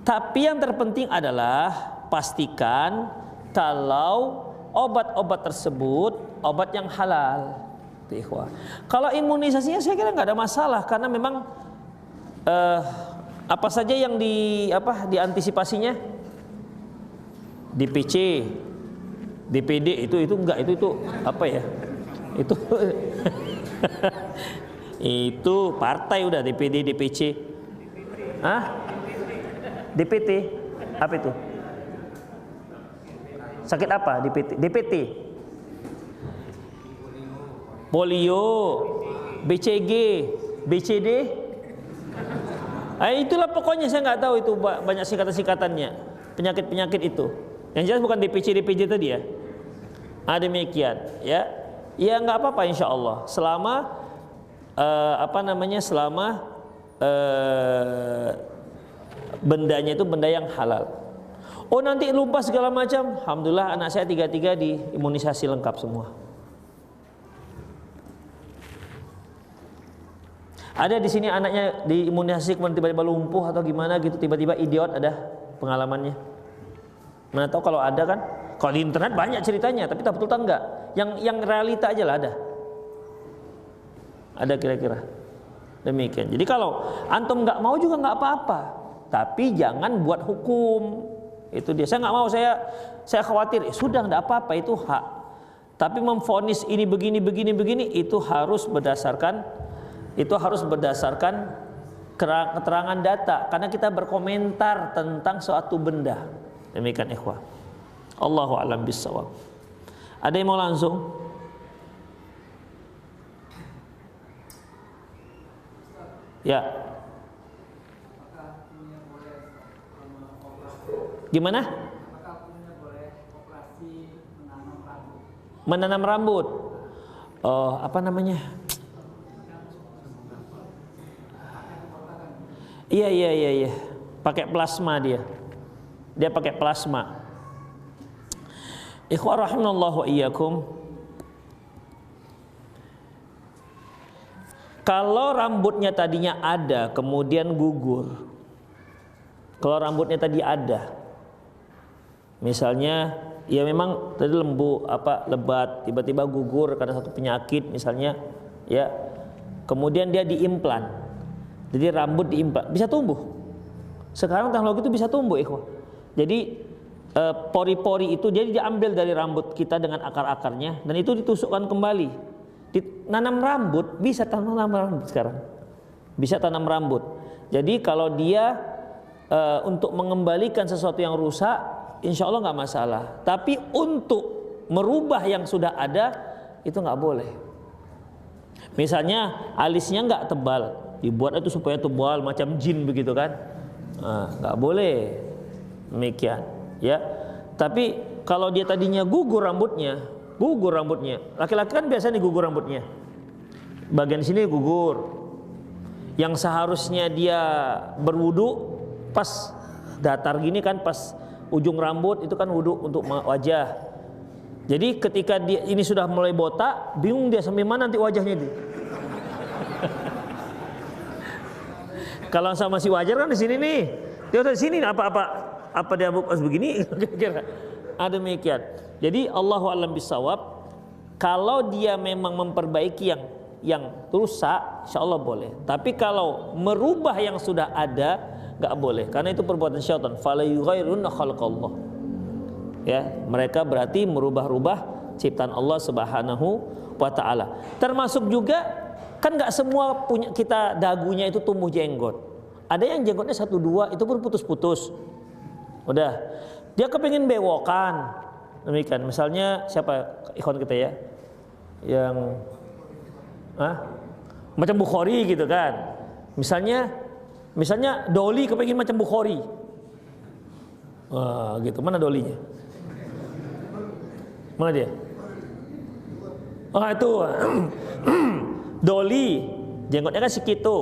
Tapi yang terpenting adalah pastikan kalau obat-obat tersebut obat yang halal. Ikhwah. Kalau imunisasinya saya kira nggak ada masalah karena memang apa saja yang diantisipasinya, DPC, DPD itu enggak, itu apa ya? Itu itu partai udah, DPD, DPC. Hah? DPT apa itu? Sakit apa? DPT. Polio, BCG, BCD. Itulah pokoknya, saya nggak tahu itu banyak singkatan-singkatannya. Penyakit-penyakit itu. Yang jelas bukan DPC, DPJ tadi ya. Demikian, ya. Ya nggak apa-apa insya Allah. Selama selama bendanya itu benda yang halal. Oh nanti lupa segala macam. Alhamdulillah anak saya 3 diimunisasi lengkap semua. Ada di sini anaknya diimunisasi kemudian tiba-tiba lumpuh atau gimana gitu, tiba-tiba idiot, ada pengalamannya? Mana tahu kalau ada kan? Kalau di internet banyak ceritanya, tapi tak betul tak enggak? Yang realita aja lah ada. Ada kira-kira. Demikian. Jadi kalau antum nggak mau juga nggak apa-apa, tapi jangan buat hukum. Itu dia. Saya nggak mau, saya khawatir. Sudah nggak apa-apa, itu hak. Tapi memvonis ini begini itu harus berdasarkan keterangan data, karena kita berkomentar tentang suatu benda. Demikian ikhwah. Allahu a'lam bissawab. Ada yang mau langsung? Ya. Gimana? Menanam rambut. Oh, apa namanya? Iya. Pakai plasma dia. Dia pakai plasma. Ikhwah rahimallahu wa iyyakum. Kalau rambutnya tadinya ada kemudian gugur. Kalau rambutnya tadi ada, misalnya ya memang tadi lebat, tiba-tiba gugur karena satu penyakit misalnya, ya. Kemudian dia diimplan. Jadi rambut diimplan, bisa tumbuh. Sekarang teknologi itu bisa tumbuh, ikhwah. Jadi pori-pori itu jadi diambil dari rambut kita dengan akar-akarnya dan itu ditusukkan kembali. Nanam rambut, bisa tanam rambut sekarang. Bisa tanam rambut. Jadi kalau dia untuk mengembalikan sesuatu yang rusak, insya Allah nggak masalah. Tapi untuk merubah yang sudah ada, itu nggak boleh. Misalnya alisnya nggak tebal, dibuat itu supaya tebal macam jin begitu kan, nggak boleh. Demikian, ya. Tapi kalau dia tadinya gugur rambutnya, laki-laki kan biasanya gugur rambutnya, bagian sini gugur, yang seharusnya dia berwudu pas datar gini kan, pas ujung rambut itu kan wudu untuk wajah. Jadi ketika dia ini sudah mulai botak, bingung dia sampai mana nanti wajahnya itu. Kalau sama si wajar kan di sini nih, dia udah di sini apa dia pas begini kira-kira. Demikian. Jadi Allahu a'lam bissawab. Kalau dia memang memperbaiki yang yang rusak, insya Allah boleh. Tapi kalau merubah yang sudah ada, nggak boleh, karena itu perbuatan syaitan. Fala yughayyirunna khalqallah. Ya, mereka berarti merubah-rubah ciptaan Allah Subhanahu wa taala. Termasuk juga kan nggak semua punya kita dagunya itu tumbuh jenggot. Ada yang jenggotnya 1-2 itu pun putus-putus. Udah, dia kepingin bewokan. Demikian, misalnya siapa ikhwan kita ya, yang macam Bukhari gitu kan. Misalnya Doli kepingin macam Bukhari. Gitu. Mana Dolinya? Mana dia? Itu Doli jenggotnya kan segitu.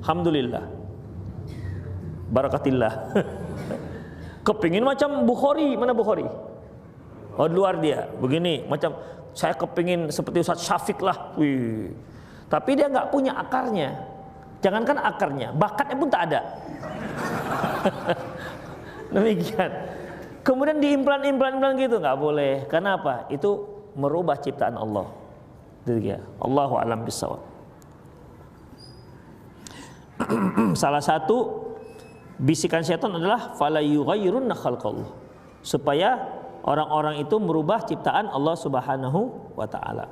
Alhamdulillah, barakatillah. Kepingin macam Bukhari. Mana Bukhari? Oh, luar dia begini, macam saya kepingin seperti Ustaz Syafiq lah. Wih. Tapi dia nggak punya akarnya. Jangankan akarnya, bakatnya pun tak ada. Demikian. Kemudian diimplan gitu, nggak boleh. Karena apa? Itu merubah ciptaan Allah. Demikian. Allahu a'lam bishawab. Salah satu bisikan syaitan adalah fala yughayyirunna khalqallah, supaya orang-orang itu merubah ciptaan Allah Subhanahu wa taala.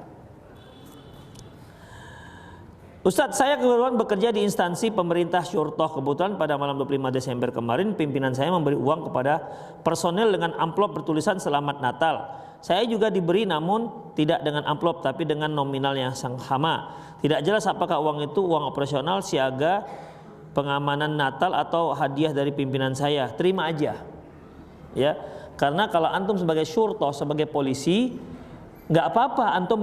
Ustadz, saya kebetulan bekerja di instansi pemerintah syurtoh. Kebetulan pada malam 25 Desember kemarin pimpinan saya memberi uang kepada personel dengan amplop bertulisan Selamat Natal. Saya juga diberi, namun tidak dengan amplop tapi dengan nominal yang sama. Tidak jelas apakah uang itu uang operasional, siaga, pengamanan Natal atau hadiah dari pimpinan saya. Terima aja. Ya. Karena kalau antum sebagai syurtoh, sebagai polisi, nggak apa-apa antum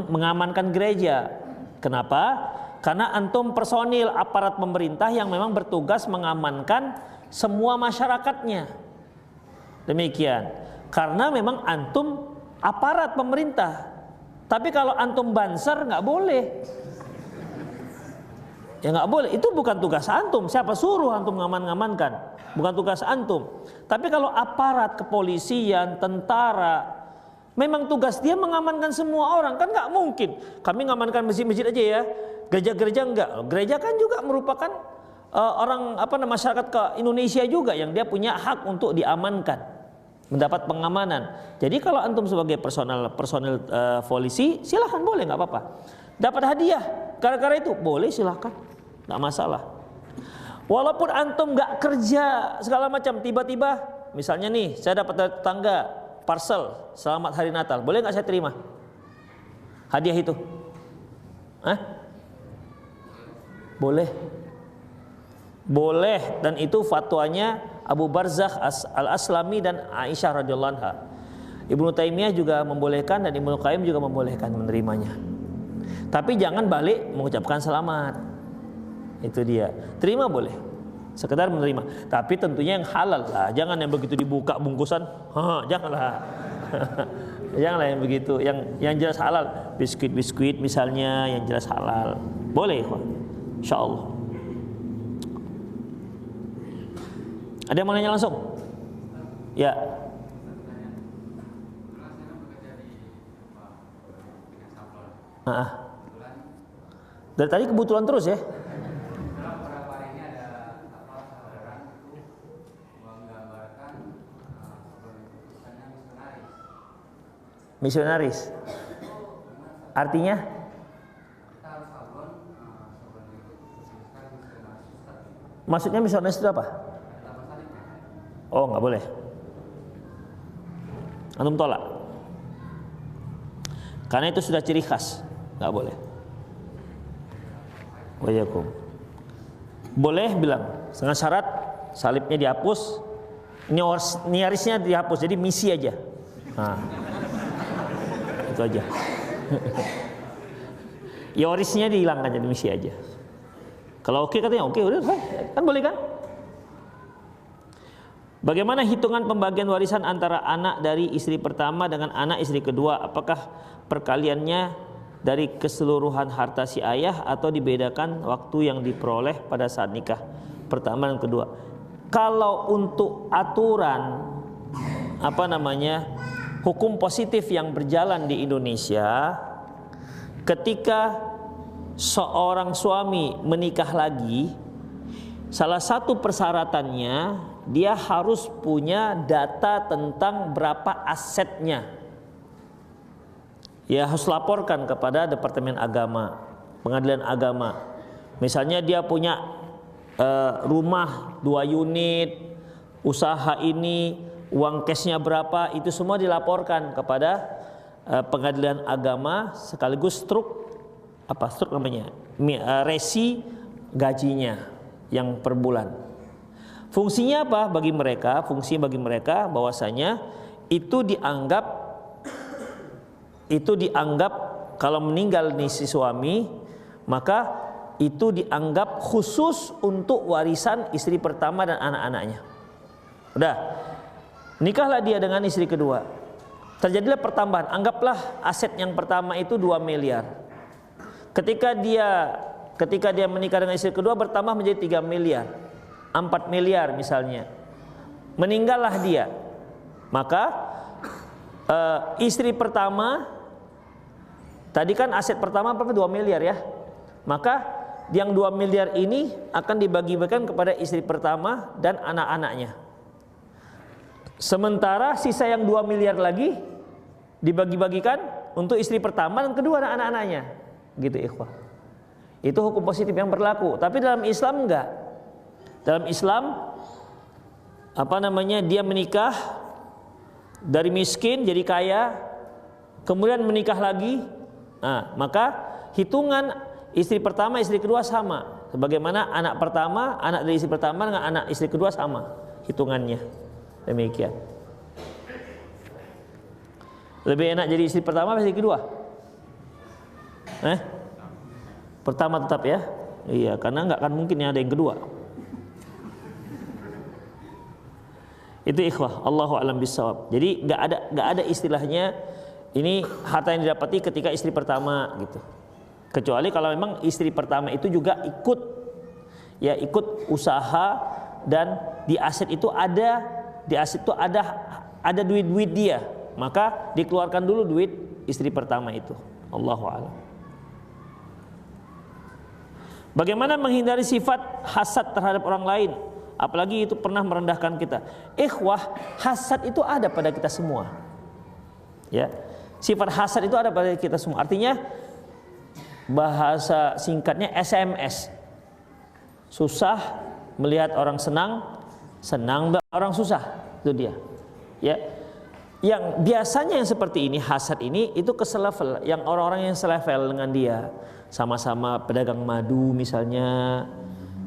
mengamankan gereja. Kenapa? Karena antum personil aparat pemerintah yang memang bertugas mengamankan semua masyarakatnya. Demikian. Karena memang antum aparat pemerintah. Tapi kalau antum banser nggak boleh. Ya nggak boleh. Itu bukan tugas antum. Siapa suruh antum ngaman-ngamankan? Bukan tugas antum. Tapi kalau aparat kepolisian, tentara, memang tugas dia mengamankan semua orang. Kan nggak mungkin kami ngamankan masjid-masjid aja ya, gereja-gereja enggak. Gereja kan juga merupakan masyarakat ke Indonesia juga yang dia punya hak untuk diamankan, mendapat pengamanan. Jadi kalau antum sebagai personel polisi, silahkan, boleh, nggak apa-apa. Dapat hadiah gara-gara itu, boleh, silahkan, nggak masalah. Walaupun antum nggak kerja segala macam, tiba-tiba misalnya nih saya dapat dari tetangga parcel selamat hari Natal, boleh nggak saya terima hadiah itu? Boleh, boleh. Dan itu fatwanya Abu Barzakh al-Aslami dan Aisyah radhiyallahu anha. Ibnu Taimiyah juga membolehkan dan Ibnu Qayyim juga membolehkan menerimanya. Tapi jangan balik mengucapkan selamat. Itu dia. Terima boleh, sekedar menerima. Tapi tentunya yang halal lah. Jangan yang begitu dibuka bungkusan, janganlah. Janganlah yang begitu. Yang jelas halal, biskuit misalnya, yang jelas halal. Boleh, insyaallah. Ada yang mau nanya langsung? Ya. Dari tadi kebetulan terus ya. Misionaris. Artinya? Maksudnya misionaris itu apa? Oh, nggak boleh. Antum tolak. Karena itu sudah ciri khas, nggak boleh. Wayakum. Boleh bilang dengan syarat salibnya dihapus, niarisnya dihapus, jadi misi aja. Itu aja. Yorisnya dihilangkan, jadi misi aja. Kalau oke katanya oke, udah kan boleh kan? Bagaimana hitungan pembagian warisan antara anak dari istri pertama dengan anak istri kedua? Apakah perkaliannya dari keseluruhan harta si ayah atau dibedakan waktu yang diperoleh pada saat nikah pertama dan kedua? Kalau untuk aturan hukum positif yang berjalan di Indonesia, ketika seorang suami menikah lagi, salah satu persyaratannya dia harus punya data tentang berapa asetnya. Ya harus laporkan kepada Departemen Agama, Pengadilan Agama. Misalnya dia punya rumah 2 unit, usaha ini, uang cashnya berapa, itu semua dilaporkan kepada Pengadilan Agama sekaligus struk namanya, resi gajinya yang per bulan. Fungsinya apa bagi mereka? Fungsi bagi mereka bahwasanya itu dianggap kalau meninggal nih si suami, maka itu dianggap khusus untuk warisan istri pertama dan anak-anaknya. Udah, nikahlah dia dengan istri kedua. Terjadilah pertambahan, anggaplah aset yang pertama itu 2 miliar. Ketika dia menikah dengan istri kedua bertambah menjadi 3 miliar, 4 miliar misalnya. Meninggallah dia. Maka istri pertama tadi kan aset pertama berapa? 2 miliar ya. Maka yang 2 miliar ini akan dibagi-bagikan kepada istri pertama dan anak-anaknya. Sementara sisa yang 2 miliar lagi dibagi-bagikan untuk istri pertama dan kedua dan anak-anaknya. Gitu ikhwah. Itu hukum positif yang berlaku. Tapi dalam Islam enggak. Dalam Islam dia menikah dari miskin jadi kaya, kemudian menikah lagi. Nah, maka hitungan istri pertama, istri kedua sama. Sebagaimana anak dari istri pertama dengan anak istri kedua sama hitungannya. Demikian. Lebih enak jadi istri pertama atau istri kedua? Pertama tetap ya. Iya, karena nggak akan mungkin ada yang kedua. Itu ikhwah, Allahu a'lam bissawab. Jadi nggak ada istilahnya ini harta yang didapati ketika istri pertama gitu. Kecuali kalau memang istri pertama itu juga ikut usaha dan di aset itu ada duit-duit dia. Maka dikeluarkan dulu duit istri pertama itu. Allahu a'lam. Bagaimana menghindari sifat hasad terhadap orang lain, apalagi itu pernah merendahkan kita? Ikhwah, hasad itu ada pada kita semua. Ya. Sifat hasad itu ada pada kita semua. Artinya bahasa singkatnya SMS. Susah melihat orang senang melihat orang susah. Itu dia. Ya. Yang biasanya yang seperti ini, hasad ini itu ke selevel, yang orang-orang yang selevel dengan dia, sama-sama pedagang madu misalnya,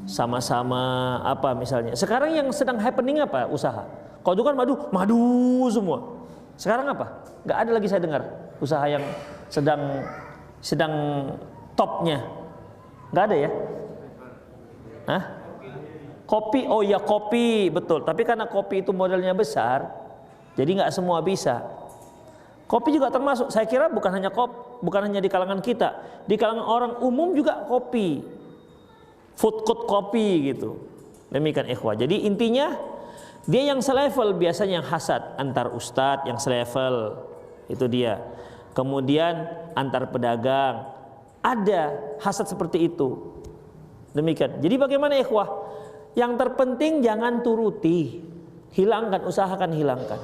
sama-sama apa misalnya. Sekarang yang sedang happening apa? Usaha. Kalau dulu kan madu semua. Sekarang apa? Nggak ada lagi saya dengar usaha yang sedang topnya. Nggak ada ya? Hah? Kopi, oh ya kopi, betul. Tapi karena kopi itu modalnya besar, jadi nggak semua bisa. Kopi juga termasuk. Saya kira bukan hanya di kalangan kita, di kalangan orang umum juga kopi, food court kopi gitu. Demikian ikhwah. Jadi intinya dia yang selevel biasanya yang hasad, antar ustadz yang selevel itu dia. Kemudian antar pedagang ada hasad seperti itu. Demikian. Jadi bagaimana ikhwah? Yang terpenting jangan turuti, hilangkan, usahakan hilangkan.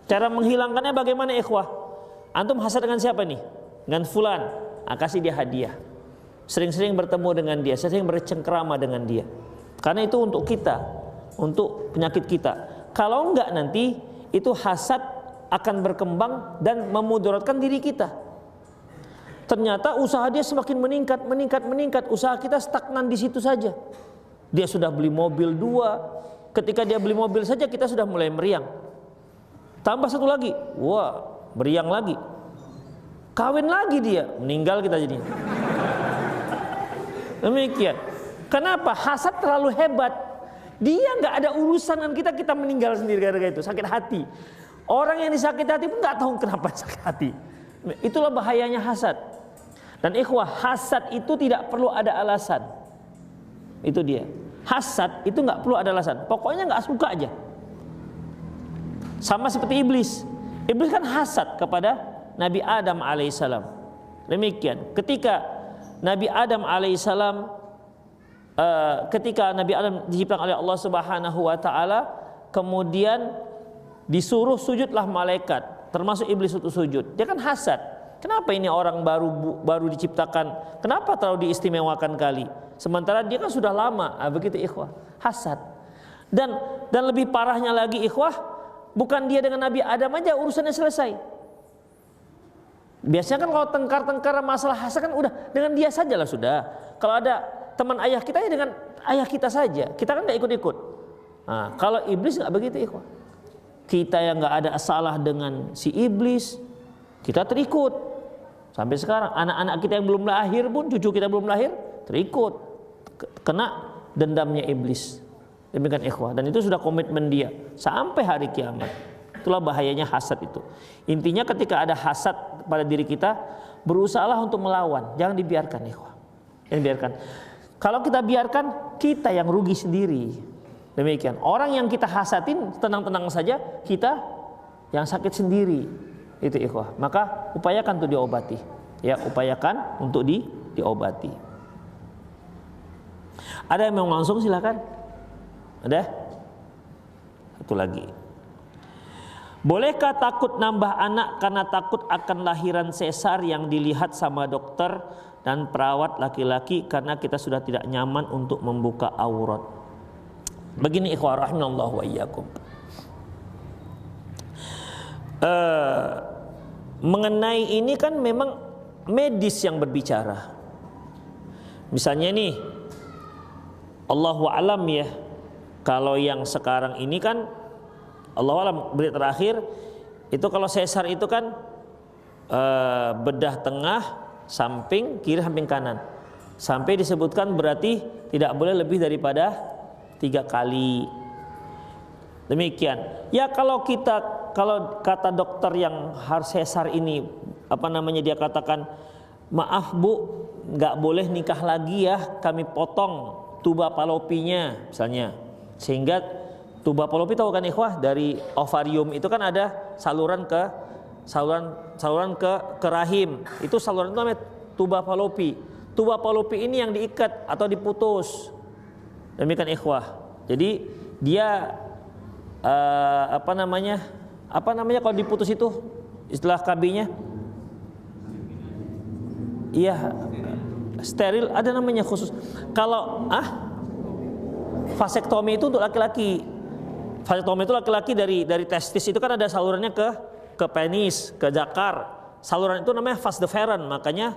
Cara menghilangkannya bagaimana ikhwah? Antum hasad dengan siapa nih? Dengan fulan. Kasih dia hadiah. Sering-sering bertemu dengan dia, sering bercengkrama dengan dia. Karena itu untuk kita, untuk penyakit kita. Kalau enggak nanti itu hasad akan berkembang dan memudaratkan diri kita. Ternyata usaha dia semakin meningkat, usaha kita stagnan di situ saja. Dia sudah beli mobil 2, ketika dia beli mobil saja kita sudah mulai meriang. Tambah satu lagi, wah meriang lagi. Kawin lagi dia, meninggal kita jadinya. Demikian. Kenapa? Hasad terlalu hebat. Dia nggak ada urusan dengan kita, kita meninggal sendiri gara-gara itu, sakit hati. Orang yang disakiti hati pun nggak tahu kenapa sakit hati. Itulah bahayanya hasad. Dan ikhwah, hasad itu tidak perlu ada alasan. Itu dia. Hasad itu nggak perlu ada alasan. Pokoknya nggak suka aja. Sama seperti iblis. Iblis kan hasad kepada Nabi Adam alaihissalam. Demikian. Ketika Nabi Adam alaihissalam ketika Nabi Adam diciptakan oleh Allah Subhanahu wa taala, kemudian disuruh sujudlah malaikat, termasuk iblis untuk sujud. Dia kan hasad. Kenapa ini orang baru diciptakan? Kenapa terlalu diistimewakan kali? Sementara dia kan sudah lama. Begitu ikhwah, hasad. Dan lebih parahnya lagi ikhwah, bukan dia dengan Nabi Adam aja urusannya selesai. Biasanya kan kalau tengkar-tengkar masalah hasad kan udah dengan dia saja lah sudah. Kalau ada teman ayah kita ya dengan ayah kita saja. Kita kan nggak ikut-ikut. Nah, kalau iblis nggak begitu ikhwah. Kita yang nggak ada salah dengan si iblis, kita terikut. Sampai sekarang anak-anak kita yang belum lahir pun, cucu kita belum lahir, terikut. Kena dendamnya iblis. Demikian ikhwah. Dan itu sudah komitmen dia sampai hari kiamat. Itulah bahayanya hasad itu. Intinya ketika ada hasad pada diri kita, berusahalah untuk melawan. Jangan dibiarkan ikhwah. Jangan dibiarkan. Kalau kita biarkan, kita yang rugi sendiri. Demikian. Orang yang kita hasadin tenang-tenang saja, kita yang sakit sendiri. Itu ikhwah. Maka upayakan untuk diobati. Ya, upayakan untuk diobati. Ada yang mau langsung silakan. Ada? Satu lagi. Bolehkah takut nambah anak karena takut akan lahiran sesar yang dilihat sama dokter dan perawat laki-laki karena kita sudah tidak nyaman untuk membuka aurat? Begini ikhwah rahimallahu wa iyyakum. Mengenai ini kan memang medis yang berbicara. Misalnya nih, Allahu a'lam ya. Kalau yang sekarang ini kan Allahu a'lam, berita terakhir itu kalau sesar itu kan bedah tengah, samping, kiri, samping kanan. Sampai disebutkan berarti tidak boleh lebih daripada 3 kali. Demikian. Ya kalau kata dokter yang harus sesar ini, dia katakan, maaf bu, nggak boleh nikah lagi ya, kami potong tuba falopinya misalnya. Sehingga tuba falopi tahu kan ikhwah, dari ovarium itu kan ada saluran ke rahim. Itu saluran itu namanya tuba falopi. Tuba falopi ini yang diikat atau diputus. Demikian ikhwah. Jadi dia apa namanya kalau diputus itu istilah KB-nya? Iya, steril, ada namanya khusus. Kalau vasektomi itu untuk laki-laki. Vasektomi itu laki-laki dari testis itu kan ada salurannya ke penis, ke zakar. Saluran itu namanya vas deferens. Makanya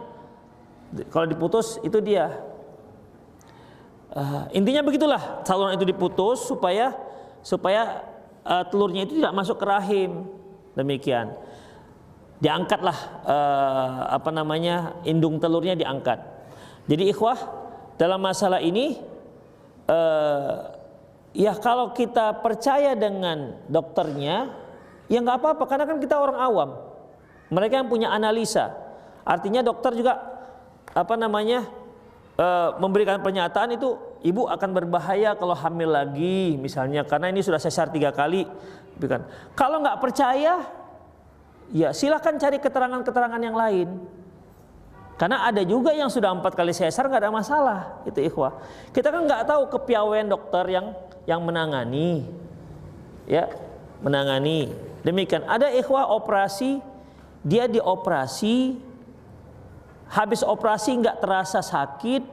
kalau diputus itu dia. Intinya begitulah, saluran itu diputus supaya telurnya itu tidak masuk ke rahim. Demikian. Diangkatlah indung telurnya diangkat. Jadi ikhwah, dalam masalah ini ya kalau kita percaya dengan dokternya, ya nggak apa-apa, karena kan kita orang awam. Mereka yang punya analisa. Artinya dokter juga memberikan pernyataan itu, ibu akan berbahaya kalau hamil lagi misalnya, karena ini sudah sesar 3 kali. Kalau nggak percaya, ya silakan cari keterangan-keterangan yang lain. Karena ada juga yang sudah 4 kali sesar nggak ada masalah, itu ikhwah. Kita kan nggak tahu kepiawaian dokter yang menangani, ya menangani. Demikian. Ada ikhwah operasi, dia dioperasi, habis operasi nggak terasa sakit,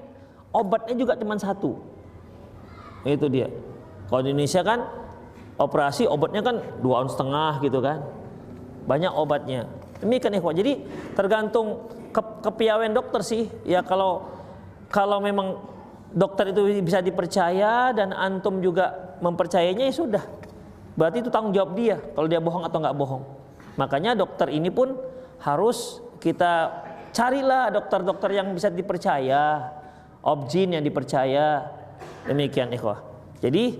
obatnya juga cuma 1. Itu dia. Kalau di Indonesia kan operasi obatnya kan 2,5 ounce gitu kan, banyak obatnya. Demikian ikhwah. Jadi tergantung kepiawaian dokter sih. Ya kalau memang dokter itu bisa dipercaya dan antum juga mempercayainya, ya sudah. Berarti itu tanggung jawab dia kalau dia bohong atau nggak bohong. Makanya dokter ini pun harus kita carilah dokter-dokter yang bisa dipercaya, obgyn yang dipercaya. Demikian ikhwah. Jadi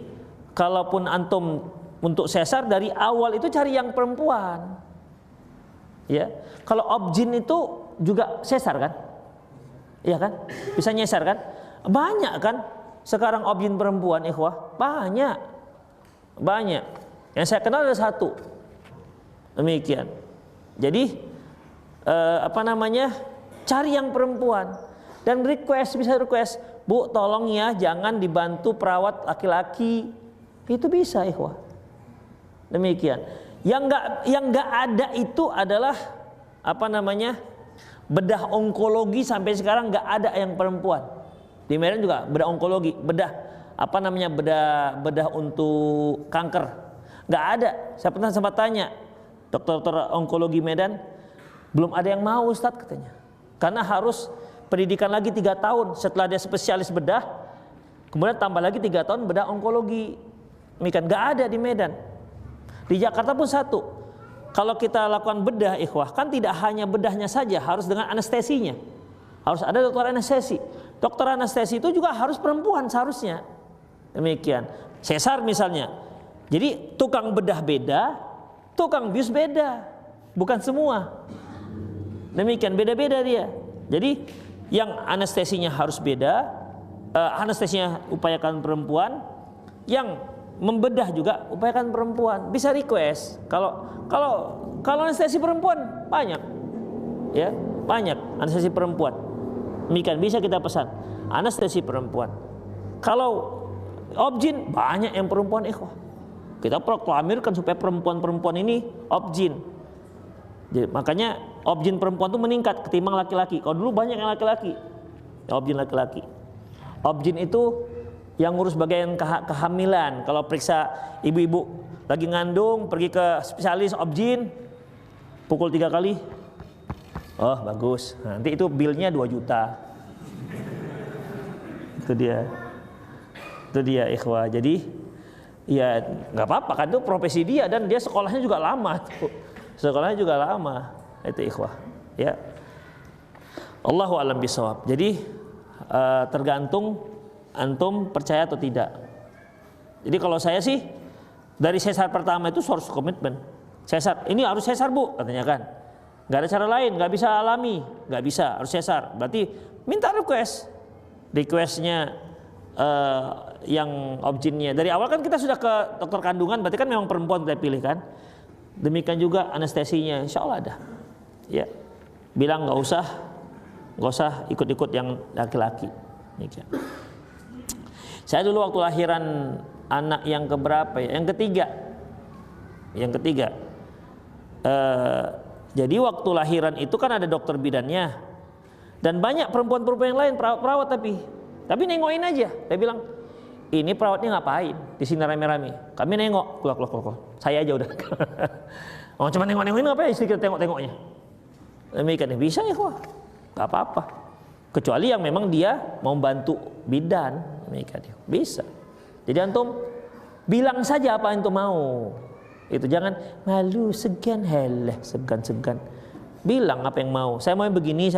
kalaupun antum untuk sesar dari awal itu cari yang perempuan. Ya, kalau obgyn itu juga sesar kan? Iya kan? Bisa nyesar kan? Banyak kan? Sekarang obgyn perempuan ikhwah, banyak. Yang saya kenal ada 1. Demikian. Jadi cari yang perempuan. Dan bisa request, Bu tolong ya jangan dibantu perawat laki-laki. Itu bisa ikhwah. Demikian. Yang nggak ada itu adalah bedah onkologi. Sampai sekarang nggak ada yang perempuan. Di Medan juga bedah onkologi, bedah untuk kanker. Nggak ada. Saya pernah sempat tanya dokter onkologi Medan, belum ada yang mau Ustadz katanya. Karena harus pendidikan lagi 3 tahun setelah dia spesialis bedah, kemudian tambah lagi 3 tahun bedah onkologi. Demikian, nggak ada di Medan. Di Jakarta pun satu. Kalau kita lakukan bedah ikhwah, kan tidak hanya bedahnya saja, harus dengan anestesinya. Harus ada dokter anestesi. Dokter anestesi itu juga harus perempuan seharusnya. Demikian. Sesar misalnya. Jadi tukang bedah beda, tukang bius beda. Bukan semua. Demikian, beda-beda dia. Jadi yang anestesinya harus beda, anestesinya upayakan perempuan, yang membedah juga upayakan perempuan. Bisa request. Kalau anestesi perempuan banyak, ya banyak anestesi perempuan. Demikian bisa kita pesan anestesi perempuan. Kalau obgyn banyak yang perempuan ikhwah. Kita proklamirkan supaya perempuan-perempuan ini obgyn. Jadi, makanya obgyn perempuan itu meningkat ketimbang laki-laki. Kalau dulu banyak yang laki-laki, obgyn laki-laki. Obgyn itu yang ngurus bagian kehamilan. Kalau periksa ibu-ibu lagi ngandung, pergi ke spesialis obgyn, pukul 3 kali. Oh bagus, nanti itu bilnya 2 juta. Itu dia ikhwah. Jadi ya nggak apa-apa kan, itu profesi dia dan dia sekolahnya juga lama tuh. Sekolahnya juga lama. Itu ikhwah. Ya. Allahu a'lam bishawab. Jadi tergantung antum percaya atau tidak. Jadi kalau saya sih dari sesar pertama itu harus komitmen. Sesar, ini harus sesar Bu, katanya kan. Gak ada cara lain, gak bisa alami, gak bisa, harus sesar. Berarti minta requestnya yang obgynnya. Dari awal kan kita sudah ke dokter kandungan, berarti kan memang perempuan kita pilih kan. Demikian juga anestesinya, insya Allah ada. Ya, bilang gak usah ikut-ikut yang laki-laki. Saya dulu waktu lahiran anak yang keberapa ya? Yang ketiga. Jadi waktu lahiran itu kan ada dokter bidannya dan banyak perempuan-perempuan yang lain perawat tapi nengokin aja. Dia bilang, ini perawatnya ngapain di sini rame-rame? Kami nengok, keluar. Saya aja udah. Oh cuma nengok-nengokin ngapain? Sedikit tengok-tengoknya. Demikian bisa ya kok, nggak apa-apa. Kecuali yang memang dia mau bantu bidan, demikian bisa. Jadi antum bilang saja apa yang antum mau. Itu jangan malu, segan, segan. Bilang apa yang mau. Saya mau begini,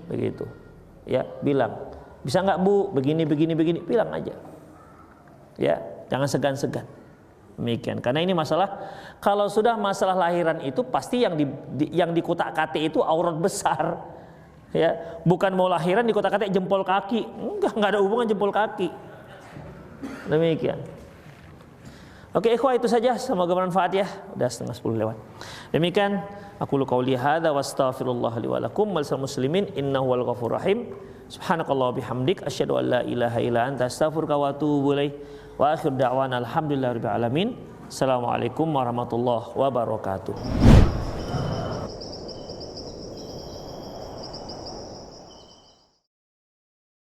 begitu. Ya, bilang. Bisa nggak Bu? Begini, bilang aja. Ya, jangan segan-segan. Demikian. Karena ini masalah. Kalau sudah masalah lahiran itu pasti yang di kotak-katik itu aurat besar. Ya, bukan mau lahiran di kotak-katik jempol kaki. Enggak ada hubungan jempol kaki. Demikian. Oke ikhwah, itu saja, semoga bermanfaat ya. Udah 9:30 lewat. Demikian aku qauli hadza wastaghfirullah li wa lakum wal muslimin innahu wal ghafurur rahim. Subhanakallah bihamdik asyhadu an la ilaha illa anta astaghfiruka wa atubu ilaik. Wa akhir da'wana alhamdulillahirabbil alamin. Assalamualaikum warahmatullahi wabarakatuh.